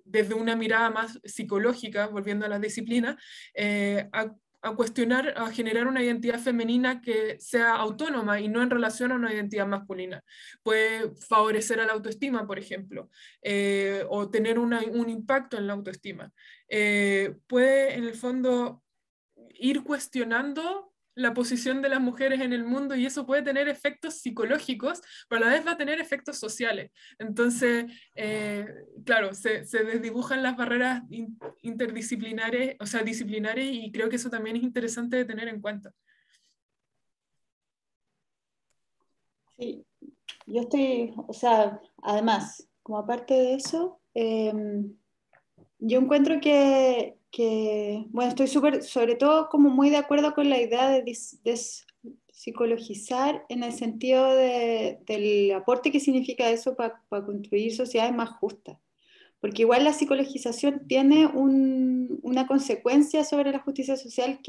desde una mirada más psicológica, volviendo a las disciplinas, a cuestionar, a generar una identidad femenina que sea autónoma y no en relación a una identidad masculina. Puede favorecer a la autoestima, por ejemplo, o tener un impacto en la autoestima. Puede, en el fondo, ir cuestionando la posición de las mujeres en el mundo y eso puede tener efectos psicológicos, pero a la vez va a tener efectos sociales. Entonces, claro, se desdibujan las barreras interdisciplinares, o sea, disciplinares, y creo que eso también es interesante de tener en cuenta. Sí, yo estoy, o sea, además, como aparte de eso, yo encuentro bueno, estoy sobre todo como muy de acuerdo con la idea de psicologizar en el sentido del aporte que significa eso para construir sociedades más justas. Porque igual la psicologización tiene una consecuencia sobre la justicia social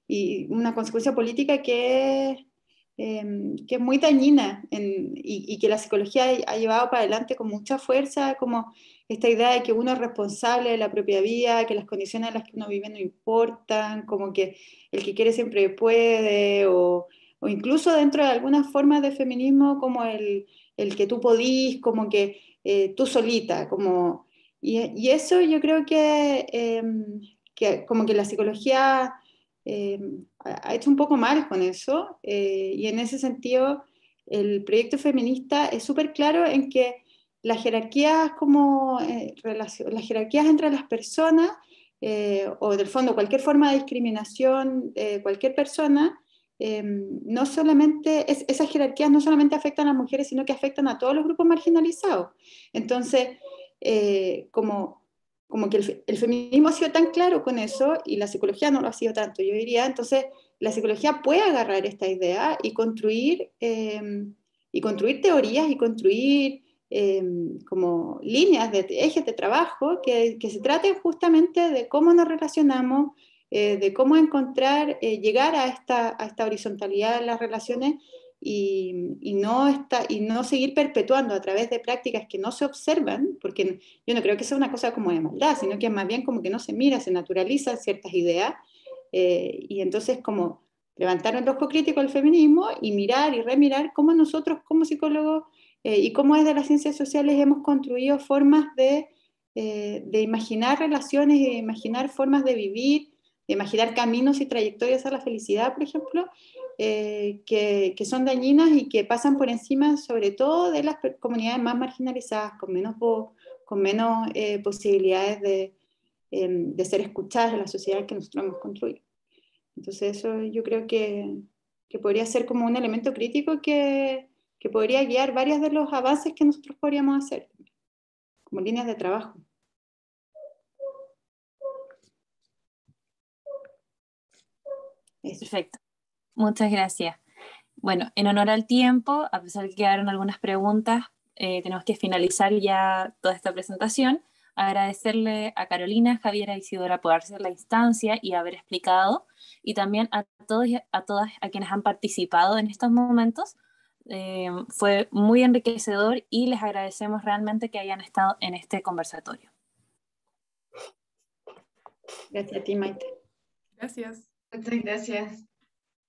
y una consecuencia política que es muy dañina y que la psicología ha llevado para adelante con mucha fuerza, como esta idea de que uno es responsable de la propia vida, que las condiciones en las que uno vive no importan, como que el que quiere siempre puede, o incluso dentro de algunas formas de feminismo como el que tú podís, como que tú solita, como... Y eso yo creo que como que la psicología ha hecho un poco mal con eso, y en ese sentido el proyecto feminista es súper claro en que las jerarquías, las jerarquías entre las personas o del fondo cualquier forma de discriminación de cualquier persona, no solamente, esas jerarquías no solamente afectan a las mujeres, sino que afectan a todos los grupos marginalizados. Entonces, como que el feminismo ha sido tan claro con eso, y la psicología no lo ha sido tanto, yo diría, entonces la psicología puede agarrar esta idea y construir teorías y construir como líneas de ejes de trabajo que se traten justamente de cómo nos relacionamos, de cómo encontrar, llegar a esta horizontalidad en las relaciones y no seguir perpetuando a través de prácticas que no se observan, porque yo no creo que sea una cosa como de maldad, sino que más bien como que no se mira, se naturalizan ciertas ideas, y entonces como levantar el ojo crítico al feminismo y mirar y remirar cómo nosotros como psicólogos y cómo desde las ciencias sociales hemos construido formas de imaginar relaciones, de imaginar formas de vivir, de imaginar caminos y trayectorias a la felicidad, por ejemplo, que son dañinas y que pasan por encima sobre todo de las comunidades más marginalizadas, con menos voz, con menos posibilidades de ser escuchadas en la sociedad que nosotros hemos construido. Entonces eso yo creo que podría ser como un elemento crítico que podría guiar varios de los avances que nosotros podríamos hacer, como líneas de trabajo. Eso. Perfecto, muchas gracias. Bueno, en honor al tiempo, a pesar de que quedaron algunas preguntas, tenemos que finalizar ya toda esta presentación. Agradecerle a Carolina, Javier y Isidora por hacer la instancia y haber explicado, y también a todos y a todas a quienes han participado en estos momentos. Fue muy enriquecedor y les agradecemos realmente que hayan estado en este conversatorio. Gracias a ti, Maite. Gracias. Muchas gracias.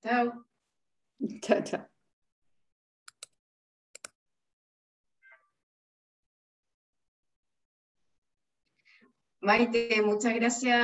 Chao. Chao, chao. Maite, muchas gracias.